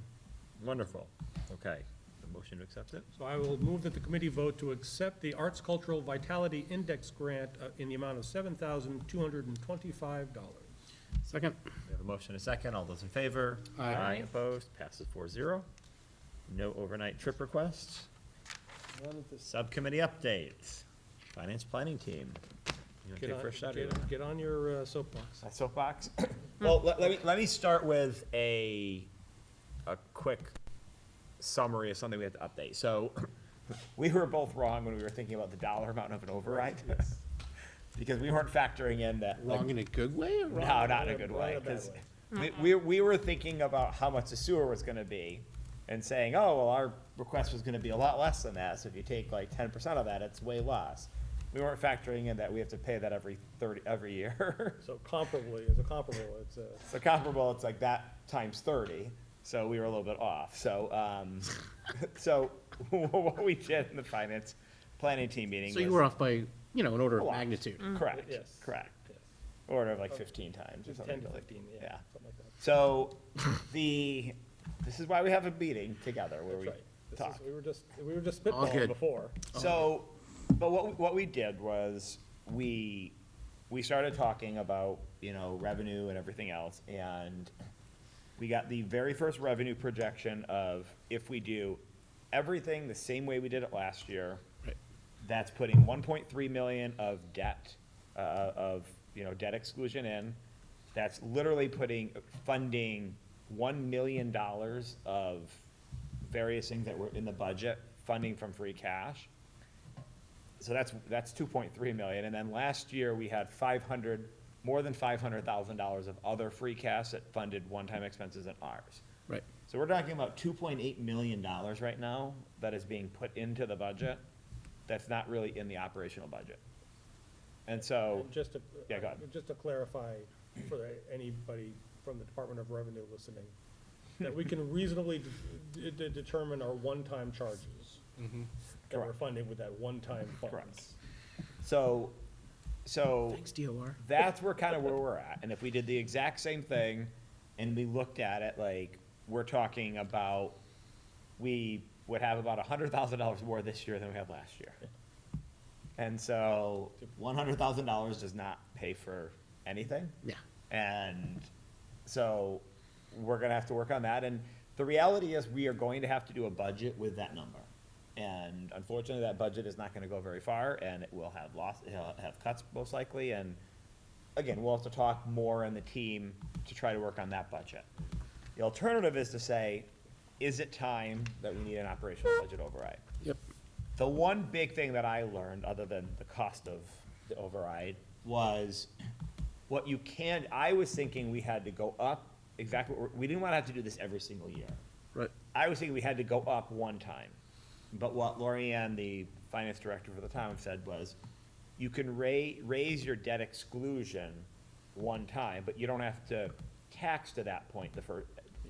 Speaker 1: Wonderful. Okay. The motion to accept it?
Speaker 10: So I will move that the committee vote to accept the Arts Cultural Vitality Index Grant in the amount of $7,225.
Speaker 4: Second.
Speaker 1: We have a motion and a second. All those in favor?
Speaker 4: Aye.
Speaker 1: Opposed? Passes 4-0. No overnight trip requests. Subcommittee updates. Finance planning team. You want to take first shot?
Speaker 10: Get on your soapbox.
Speaker 1: A soapbox? Well, let me start with a quick summary of something we had to update. So, we were both wrong when we were thinking about the dollar amount of an override. Because we weren't factoring in that. like-
Speaker 4: Wrong in a good way or wrong?
Speaker 1: No, not in a good way, because we were thinking about how much the sewer was gonna be, and saying, oh, well, our request was gonna be a lot less than that, so if you take like 10% of that, it's way less. We weren't factoring in that we have to pay that every year.
Speaker 2: So comparably, as a comparable, it's a.
Speaker 1: So comparable, it's like that times 30, so we were a little bit off. So, so what we did in the finance planning team meeting
Speaker 4: So you
Speaker 1: was-
Speaker 4: were off by, an order
Speaker 1: A
Speaker 4: of
Speaker 1: lot.
Speaker 4: magnitude.
Speaker 1: Correct,
Speaker 2: Yes.
Speaker 1: correct.
Speaker 2: Yes.
Speaker 1: Order of like 15 times or something.
Speaker 2: 10 to 15, yeah,
Speaker 1: Yeah.
Speaker 2: something like that.
Speaker 1: So this is why we have a meeting together where we
Speaker 2: That's right. This
Speaker 1: talk.
Speaker 2: is, we were just
Speaker 4: All
Speaker 2: spitballing
Speaker 4: good.
Speaker 2: before.
Speaker 1: So, but what we did was we started talking about, revenue and everything else, and we got the very first revenue projection of if we do everything the same way we did it last year,
Speaker 4: Right.
Speaker 1: that's putting 1.3 million of debt, debt exclusion in. That's literally funding $1 million of various things that were in the budget, funding from free cash. So that's 2.3 million. And then last year, we had more than $500,000 of other free cash that funded one-time expenses in ours.
Speaker 4: Right.
Speaker 1: So we're talking about $2.8 million right now that is being put into the budget that's not really in the operational budget. And so,
Speaker 2: And just to,
Speaker 1: Yeah, go ahead.
Speaker 2: just to clarify for anybody from the Department of Revenue listening, that we can reasonably determine our one-time charges.
Speaker 6: that we're
Speaker 1: Correct.
Speaker 6: funding with that one-time funds.
Speaker 1: Correct. So,
Speaker 4: Thanks, DOR.
Speaker 1: that's where kind of where we're at. And if we did the exact same thing and we looked at it, like, we're talking about, we would have about $100,000 more this year than we had last year. And so $100,000 does not pay for anything.
Speaker 4: Yeah.
Speaker 1: And so we're gonna have to work on that. And the reality is, we are going to have to do a budget with that number. And unfortunately, that budget is not gonna go very far, and it will have it'll have cuts most likely. And again, we'll have to talk more in the team to try to work on that budget. The alternative is to say, is it time that we need an operational budget override?
Speaker 4: Yep.
Speaker 1: The one big thing that I learned, other than the cost of the override, was what you can, I was thinking we had to go up, exactly, we didn't want to have to do this every single year.
Speaker 4: Right.
Speaker 1: I was thinking we had to go up one time. But what Lorianne, the finance director for the town, said was, you can raise your debt exclusion one time, but you don't have to tax to that point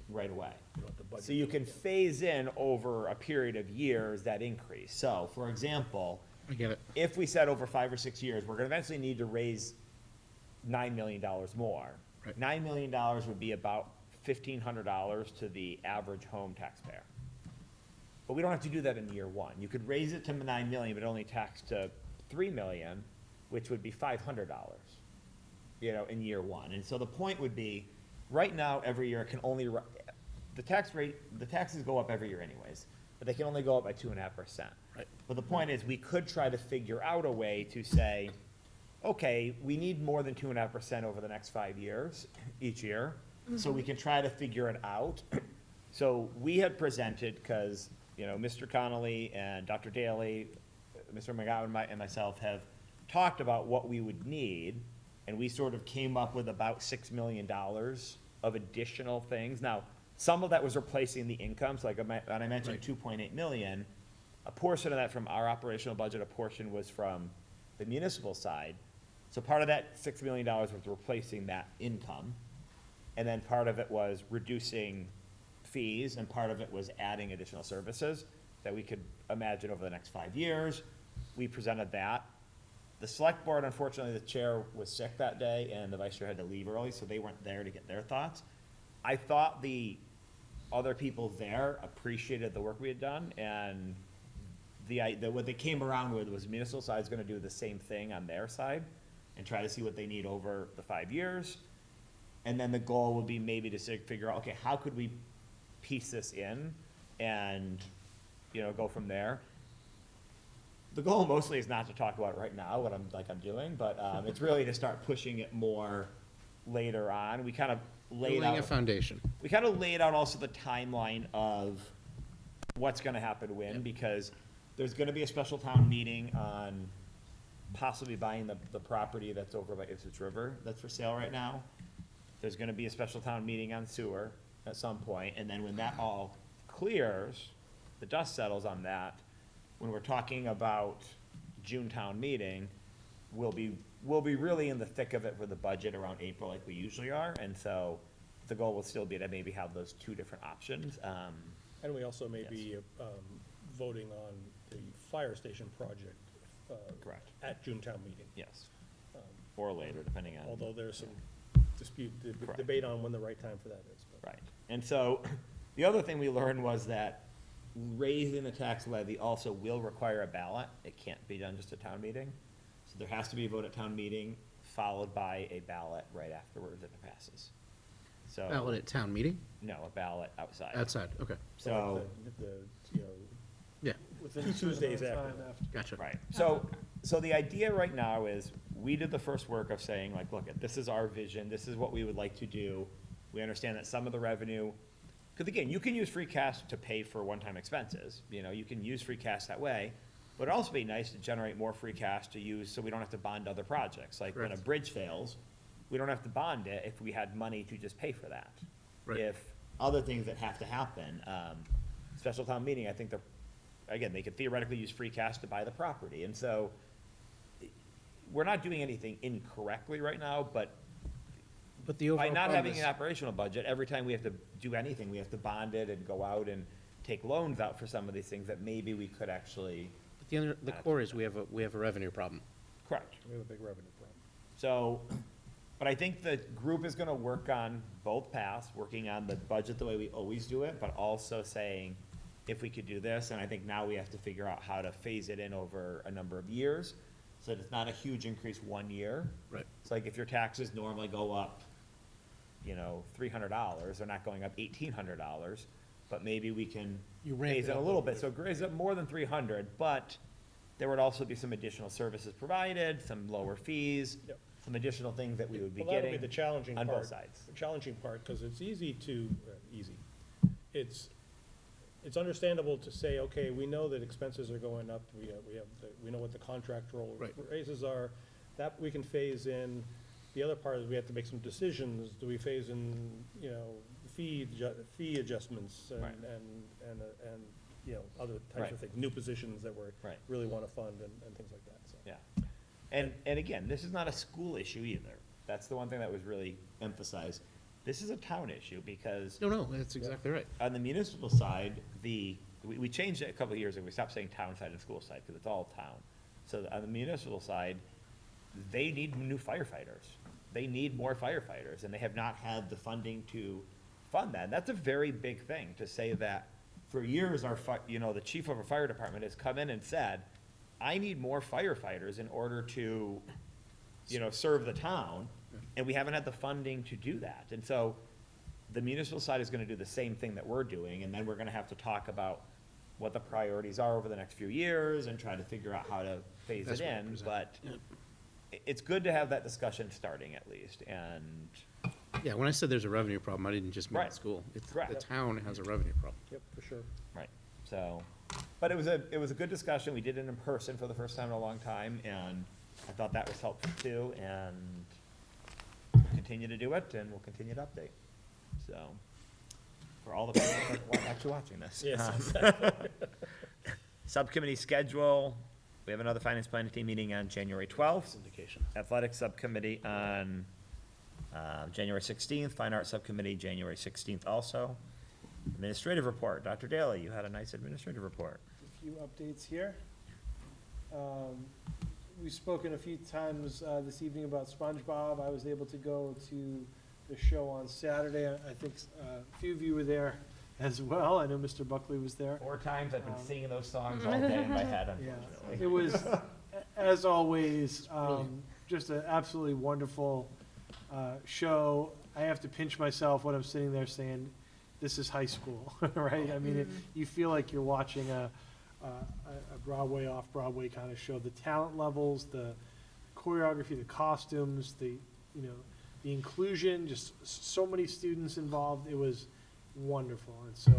Speaker 1: right away.
Speaker 6: You don't have to budget
Speaker 1: So you
Speaker 6: for
Speaker 1: can
Speaker 6: it.
Speaker 1: phase in over a period of years that increase. So, for example,
Speaker 4: I get it.
Speaker 1: if we said over 5 or 6 years, we're gonna eventually need to raise $9 million more.
Speaker 4: Right.
Speaker 1: $9 million would be about $1,500 to the average home taxpayer. But we don't have to do that in year one. You could raise it to 9 million, but only tax to 3 million, which would be $500, in year one. And so the point would be, right now, every year it can only, the taxes go up every year anyways, but they can only go up by 2.5%.
Speaker 4: Right.
Speaker 1: But the point is, we could try to figure out a way to say, okay, we need more than 2.5% over the next 5 years, each year, so we can try to figure it out. So we had presented, because, Mr. Connolly and Dr. Daly, Mr. McGowan and myself have talked about what we would need, and we sort of came up with about $6 million of additional things. Now, some of that was replacing the income, so when I mentioned 2.8 million, a portion of that from our operational budget, a portion was from the municipal side. So part of that $6 million was replacing that income, and then part of it was reducing fees, and part of it was adding additional services that we could imagine over the next 5 years. We presented that. The select board, unfortunately, the chair was sick that day, and the vice chair had to leave early, so they weren't there to get their thoughts. I thought the other people there appreciated the work we had done, and what they came around with was municipal side's gonna do the same thing on their side, and try to see what they need over the 5 years. And then the goal would be maybe to figure out, okay, how could we piece this in and, go from there. The goal mostly is not to talk about it right now, what I'm doing, but, it's really to start pushing it more later on. We kind of laid
Speaker 4: Laying a
Speaker 1: out,
Speaker 4: foundation.
Speaker 1: we kind of laid out also the timeline of what's gonna happen when, because there's gonna be a special town meeting on possibly buying the property that's over by Ipswich River that's for sale right now. There's gonna be a special town meeting on sewer at some point, and then when that all clears, the dust settles on that, when we're talking about June town meeting, we'll be really in the thick of it for the budget around April like we usually are, and so the goal will still be to maybe have those two different options.
Speaker 6: And we also may be voting on the fire station project.
Speaker 1: Correct.
Speaker 6: At Junetown meeting.
Speaker 1: Yes, or later, depending on.
Speaker 6: Although there's some
Speaker 1: Correct.
Speaker 6: debate on when the right time for that is. but-
Speaker 1: Right, and so, the other thing we learned was that raising the tax levy also will require a ballot. It can't be done just at town meeting. So there has to be a vote at town meeting, followed by a ballot right afterwards if it passes. So.
Speaker 4: Ballot at town meeting?
Speaker 1: No, a ballot outside.
Speaker 4: Outside, okay.
Speaker 1: So,
Speaker 4: Yeah,
Speaker 6: Within 2 days after.
Speaker 4: gotcha.
Speaker 1: right, so the idea right now is, we did the first work of saying, like, look, this is our vision, this is what we would like to do. We understand that some of the revenue, because again, you can use free cash to pay for one-time expenses, you can use free cash that way, but it'd also be nice to generate more free cash to use, so we don't have to bond other projects. Like, when a
Speaker 4: Correct.
Speaker 1: bridge fails, we don't have to bond it if we had money to just pay for that.
Speaker 4: Right.
Speaker 1: If other things that have to happen, special town meeting, I think again, they could theoretically use free cash to buy the property, and so we're not doing anything incorrectly right now, but
Speaker 4: But the overall
Speaker 1: by not having
Speaker 4: premise-
Speaker 1: an operational budget, every time we have to do anything, we have to bond it and go out and take loans out for some of these things that maybe we could actually
Speaker 4: The other, the core is we have a revenue problem.
Speaker 1: Correct.
Speaker 6: We have a big revenue problem.
Speaker 1: So, but I think the group is gonna work on both paths, working on the budget the way we always do it, but also saying, if we could do this, and I think now we have to figure out how to phase it in over a number of years, so that it's not a huge increase one year.
Speaker 4: Right.
Speaker 1: It's like if your taxes normally go up, $300, they're not going up $1,800, but maybe we can
Speaker 6: You ramp
Speaker 1: raise
Speaker 6: it
Speaker 1: it a
Speaker 6: up a
Speaker 1: little
Speaker 6: little
Speaker 1: bit, so raise it more than 300, but there would also be some additional services provided, some lower fees,
Speaker 6: Yep.
Speaker 1: some additional things that we would be
Speaker 6: Well, that'll
Speaker 1: getting
Speaker 6: be the challenging
Speaker 1: on
Speaker 6: part.
Speaker 1: both sides.
Speaker 6: The challenging part, because it's it's understandable to say, okay, we know that expenses are going up, we know what the contractual
Speaker 4: Right.
Speaker 6: raises are, that we can phase in. The other part is we have to make some decisions, do we phase in, fee adjustments
Speaker 1: Right.
Speaker 6: and other types
Speaker 1: Right.
Speaker 6: of things, new positions that we're,
Speaker 1: Right.
Speaker 6: really want to fund and things like that, so.
Speaker 1: Yeah. And again, this is not a school issue either. That's the one thing that was really emphasized. This is a town issue because
Speaker 4: No, that's exactly right.
Speaker 1: on the municipal side, we changed it a couple of years ago. We stopped saying town side and school side because it's all town. So on the municipal side, they need new firefighters. They need more firefighters, and they have not had the funding to fund that. And that's a very big thing to say that for years, the chief of a fire department has come in and said, I need more firefighters in order to, serve the town, and we haven't had the funding to do that. And so the municipal side is gonna do the same thing that we're doing, and then we're gonna have to talk about what the priorities are over the next few years and try to figure out how to phase
Speaker 4: That's
Speaker 1: it
Speaker 4: what I
Speaker 1: in,
Speaker 4: present.
Speaker 1: but it's good to have that discussion starting at least, and,
Speaker 4: Yeah, when I said there's a revenue problem, I didn't just mean
Speaker 1: Right.
Speaker 4: the school. It's,
Speaker 1: Correct.
Speaker 4: the town has a revenue problem.
Speaker 6: Yep, for sure.
Speaker 1: right, so. But it was a good discussion. We did it in person for the first time in a long time, and I thought that was helpful too, and we'll continue to do it, and we'll continue to update. So, for all the people that are actually watching this.
Speaker 6: Yes.
Speaker 1: Subcommittee schedule, we have another finance planning team meeting on January 12th.
Speaker 4: Syndication.
Speaker 1: Athletics subcommittee on January 16th, Fine Arts Subcommittee, January 16th also. Administrative report, Dr. Daly, you had a nice administrative report.
Speaker 2: A few updates here. We've spoken a few times this evening about SpongeBob. I was able to go to the show on Saturday. I think a few of you were there as well. I know Mr. Buckley was there.
Speaker 1: 4 times I've been singing those songs all day in my head,
Speaker 2: Yeah,
Speaker 1: unfortunately.
Speaker 2: it was, as always, just an absolutely wonderful show. I have to pinch myself when I'm sitting there saying, this is high school, right? I mean, you feel like you're watching a Broadway, off-Broadway kind of show. The talent levels, the choreography, the costumes, the inclusion, just so many students involved. It was wonderful, and so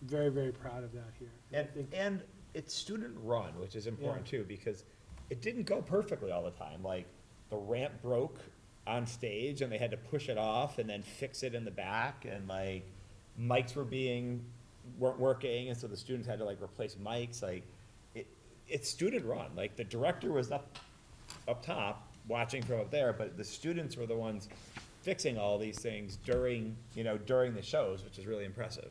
Speaker 2: very, very proud of that here. I think-
Speaker 1: And it's student run, which is important too, because it didn't go perfectly all the time. Like, the ramp broke on stage and they had to push it off and then fix it in the back, and like, mics weren't working, and so the students had to like replace mics. Like, it's student run. Like, the director was up top watching from up there, but the students were the ones fixing all these things during the shows, which is really impressive.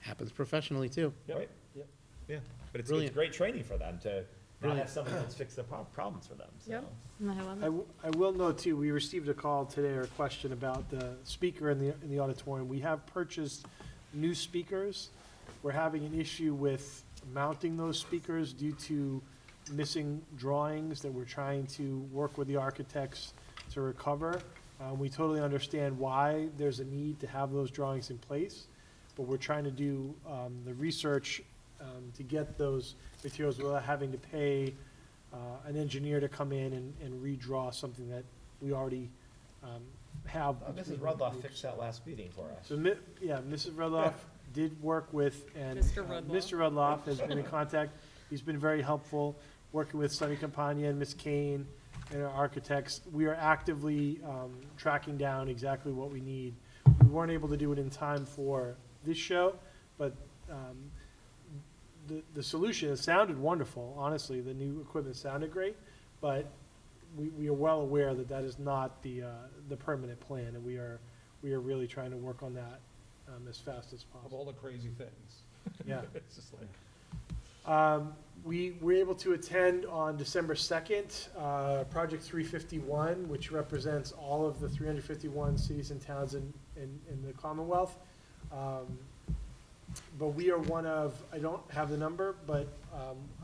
Speaker 4: Happens professionally, too.
Speaker 1: Right?
Speaker 2: Yep.
Speaker 1: Yeah, but it's
Speaker 4: Brilliant.
Speaker 1: great training for them to not
Speaker 4: Brilliant.
Speaker 1: have someone else fix the problems for them, so.
Speaker 5: Yep. And I love
Speaker 2: I,
Speaker 5: it.
Speaker 2: I will note too, we received a call today or a question about the speaker in the auditorium. We have purchased new speakers. We're having an issue with mounting those speakers due to missing drawings that we're trying to work with the architects to recover. We totally understand why there's a need to have those drawings in place, but we're trying to do the research to get those materials without having to pay an engineer to come in and redraw something that we already have.
Speaker 1: Mrs. Rudloff fixed that last meeting for us.
Speaker 2: So, Mrs. Rudloff did work with, and
Speaker 5: Mr. Rudloff.
Speaker 2: Mr. Rudloff has been in contact. He's been very helpful, working with Sunny Campagna and Ms. Kane and our architects. We are actively tracking down exactly what we need. We weren't able to do it in time for this show, but the solution, it sounded wonderful, honestly. The new equipment sounded great, but we are well aware that that is not the permanent plan, and we are really trying to work on that as fast as
Speaker 6: Of
Speaker 2: possible.
Speaker 6: all the crazy things.
Speaker 2: Yeah.
Speaker 6: It's just like,
Speaker 2: We were able to attend on December 2nd, Project 351, which represents all of the 351 cities and towns in the Commonwealth. But we are one of, I don't have the number, but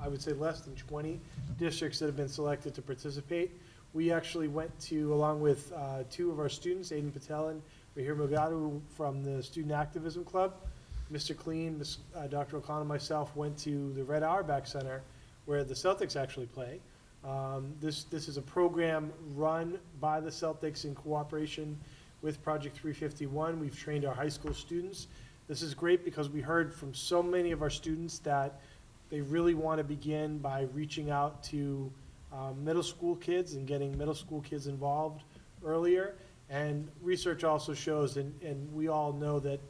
Speaker 2: I would say less than 20 districts that have been selected to participate. We actually went to, along with two of our students, Aiden Patel and Rahir Mogadu from the Student Activism Club. Mr. Clean, Dr. O'Connor, and myself went to the Red Auerbach Center where the Celtics actually play. This is a program run by the Celtics in cooperation with Project 351. We've trained our high school students. This is great because we heard from so many of our students that they really want to begin by reaching out to middle school kids and getting middle school kids involved earlier. And research also shows, and we all know that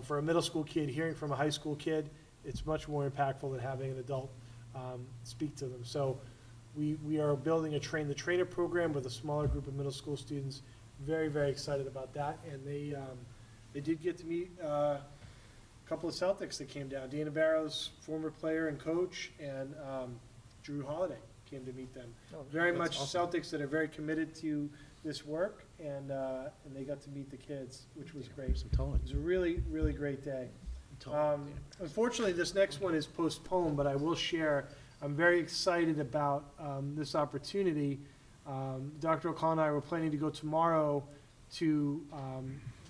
Speaker 2: for a middle school kid, hearing from a high school kid, it's much more impactful than having an adult speak to them. So we are building a Train the Trainer program with a smaller group of middle school students. Very, very excited about that. And they did get to meet a couple of Celtics that came down. Dana Barrow's former player and coach, and Drew Holiday came to meet them. Very
Speaker 10: that's
Speaker 2: much
Speaker 10: awesome.
Speaker 2: Celtics that are very committed to this work, and they got to meet the kids, which was great.
Speaker 4: Some towing.
Speaker 2: It was a really, really great day.
Speaker 4: Towing.
Speaker 2: Unfortunately, this next one is postponed, but I will share, I'm very excited about this opportunity. Dr. O'Connor and I were planning to go tomorrow to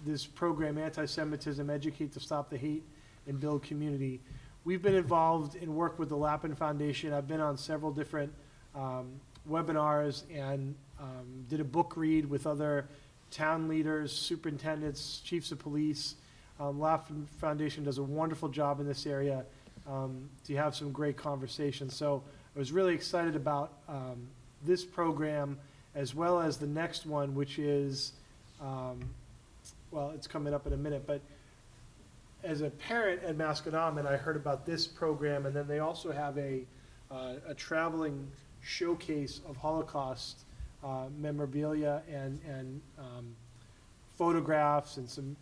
Speaker 2: this program, Anti-Semitism, Educate to Stop the Hate and Build Community. We've been involved in work with the Lappin Foundation. I've been on several different webinars and did a book read with other town leaders, superintendents, chiefs of police. Lappin Foundation does a wonderful job in this area to have some great conversations. So I was really excited about this program as well as the next one, which is, well, it's coming up in a minute, but as a parent at Masconomet, I heard about this program, and then they also have a traveling showcase of Holocaust memorabilia and photographs and some.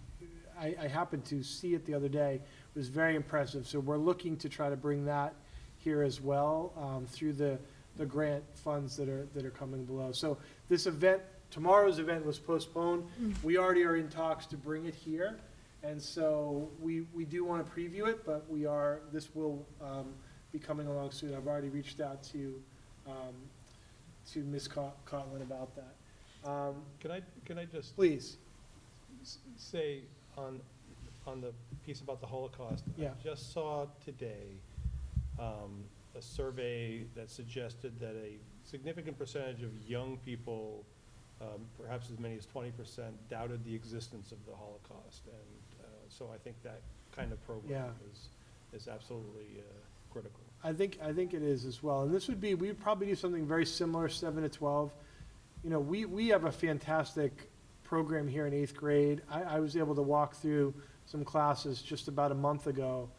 Speaker 2: I happened to see it the other day. It was very impressive. So we're looking to try to bring that here as well through the grant funds that are coming below. So this event, tomorrow's event was postponed. We already are in talks to bring it here. And so we do want to preview it, but this will be coming along soon. I've already reached out to Ms. Cotlin about that.
Speaker 10: Can I just
Speaker 2: Please.
Speaker 10: say on the piece about the Holocaust?
Speaker 2: Yeah.
Speaker 10: I just saw today a survey that suggested that a significant percentage of young people, perhaps as many as 20%, doubted the existence of the Holocaust. And so I think that kind of program is absolutely critical.
Speaker 2: I think it is as well. And this would be, we would probably do something very similar, 7 to 12. You know, we have a fantastic program here in 8th grade. I was able to walk through some classes just about a month ago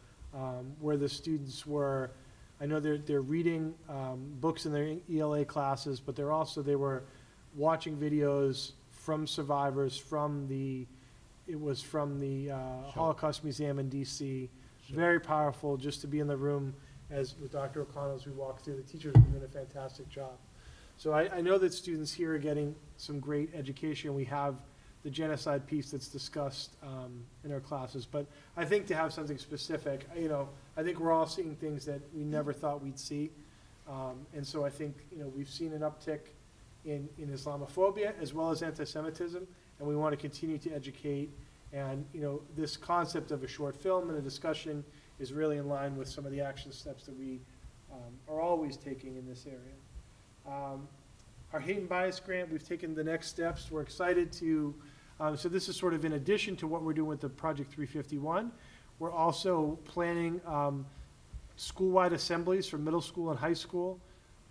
Speaker 2: where the students were, I know they're reading books in their ELA classes, but they were watching videos from survivors from the Holocaust Museum in DC. Very powerful just to be in the room as with Dr. O'Connell as we walk through. The teachers are doing a fantastic job. So I know that students here are getting some great education. We have the genocide piece that's discussed in our classes, but I think to have something specific, I think we're all seeing things that we never thought we'd see. And so I think, we've seen an uptick in Islamophobia as well as anti-Semitism, and we want to continue to educate. And, this concept of a short film and a discussion is really in line with some of the action steps that we are always taking in this area. Our hate and bias grant, we've taken the next steps. We're excited to, so this is sort of in addition to what we're doing with the Project 351. We're also planning school-wide assemblies for middle school and high school,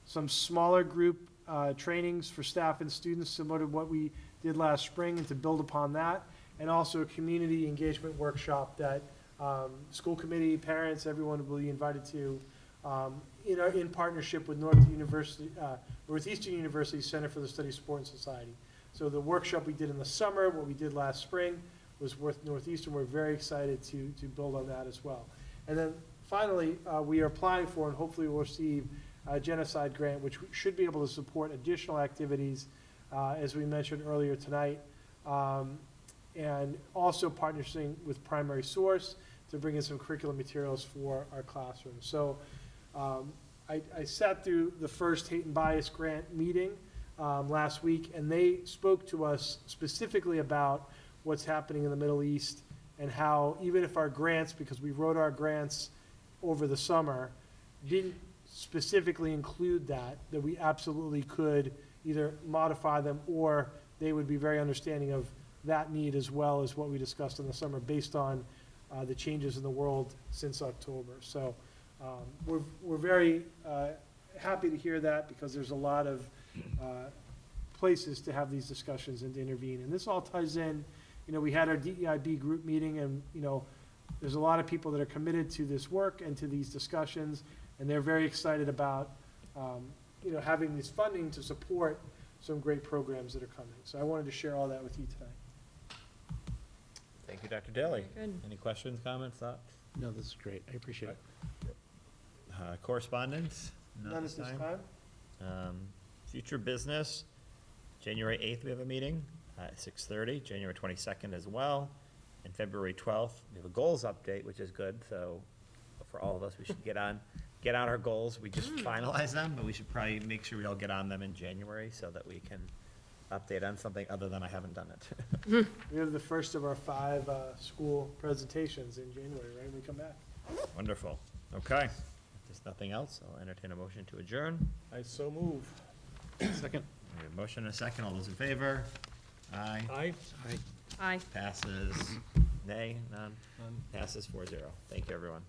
Speaker 2: some smaller group trainings for staff and students similar to what we did last spring and to build upon that, and also a community engagement workshop that school committee, parents, everyone will be invited to in partnership with Northeastern University Center for the Study of Sport and Society. So the workshop we did in the summer, what we did last spring, was with Northeastern. We're very excited to build on that as well. And then finally, we are applying for and hopefully will receive a genocide grant, which should be able to support additional activities, as we mentioned earlier tonight. And also partnering with Primary Source to bring in some curriculum materials for our classrooms. So I sat through the first hate and bias grant meeting last week, and they spoke to us specifically about what's happening in the Middle East and how even if our grants, because we wrote our grants over the summer, didn't specifically include that we absolutely could either modify them or they would be very understanding of that need as well as what we discussed in the summer based on the changes in the world since October. So we're very happy to hear that because there's a lot of places to have these discussions and to intervene. And this all ties in, we had our DEIB group meeting and, there's a lot of people that are committed to this work and to these discussions, and they're very excited about, having this funding to support some great programs that are coming. So I wanted to share all that with you tonight.
Speaker 1: Thank you, Dr. Daly.
Speaker 5: Good.
Speaker 1: Any questions, comments, thoughts?
Speaker 4: No, this is great. I appreciate it.
Speaker 1: Correspondence?
Speaker 2: None at this time?
Speaker 1: Future business, January 8th, we have a meeting at 6:30, January 22nd as well, and February 12th, we have a goals update, which is good, so for all of us, we should get on our goals. We just finalize them, but we should probably make sure we all get on them in January so that we can update on something other than I haven't done it.
Speaker 2: We have the first of our 5 school presentations in January, right, when we come back.
Speaker 1: Wonderful. Okay. If there's nothing else, I'll entertain a motion to adjourn.
Speaker 6: I so move.
Speaker 4: Second.
Speaker 1: We have a motion and a second. All those in favor? Aye.
Speaker 10: Aye?
Speaker 5: Aye.
Speaker 1: Passes. Nay? None?
Speaker 10: None.
Speaker 1: Passes 4-0. Thank you, everyone.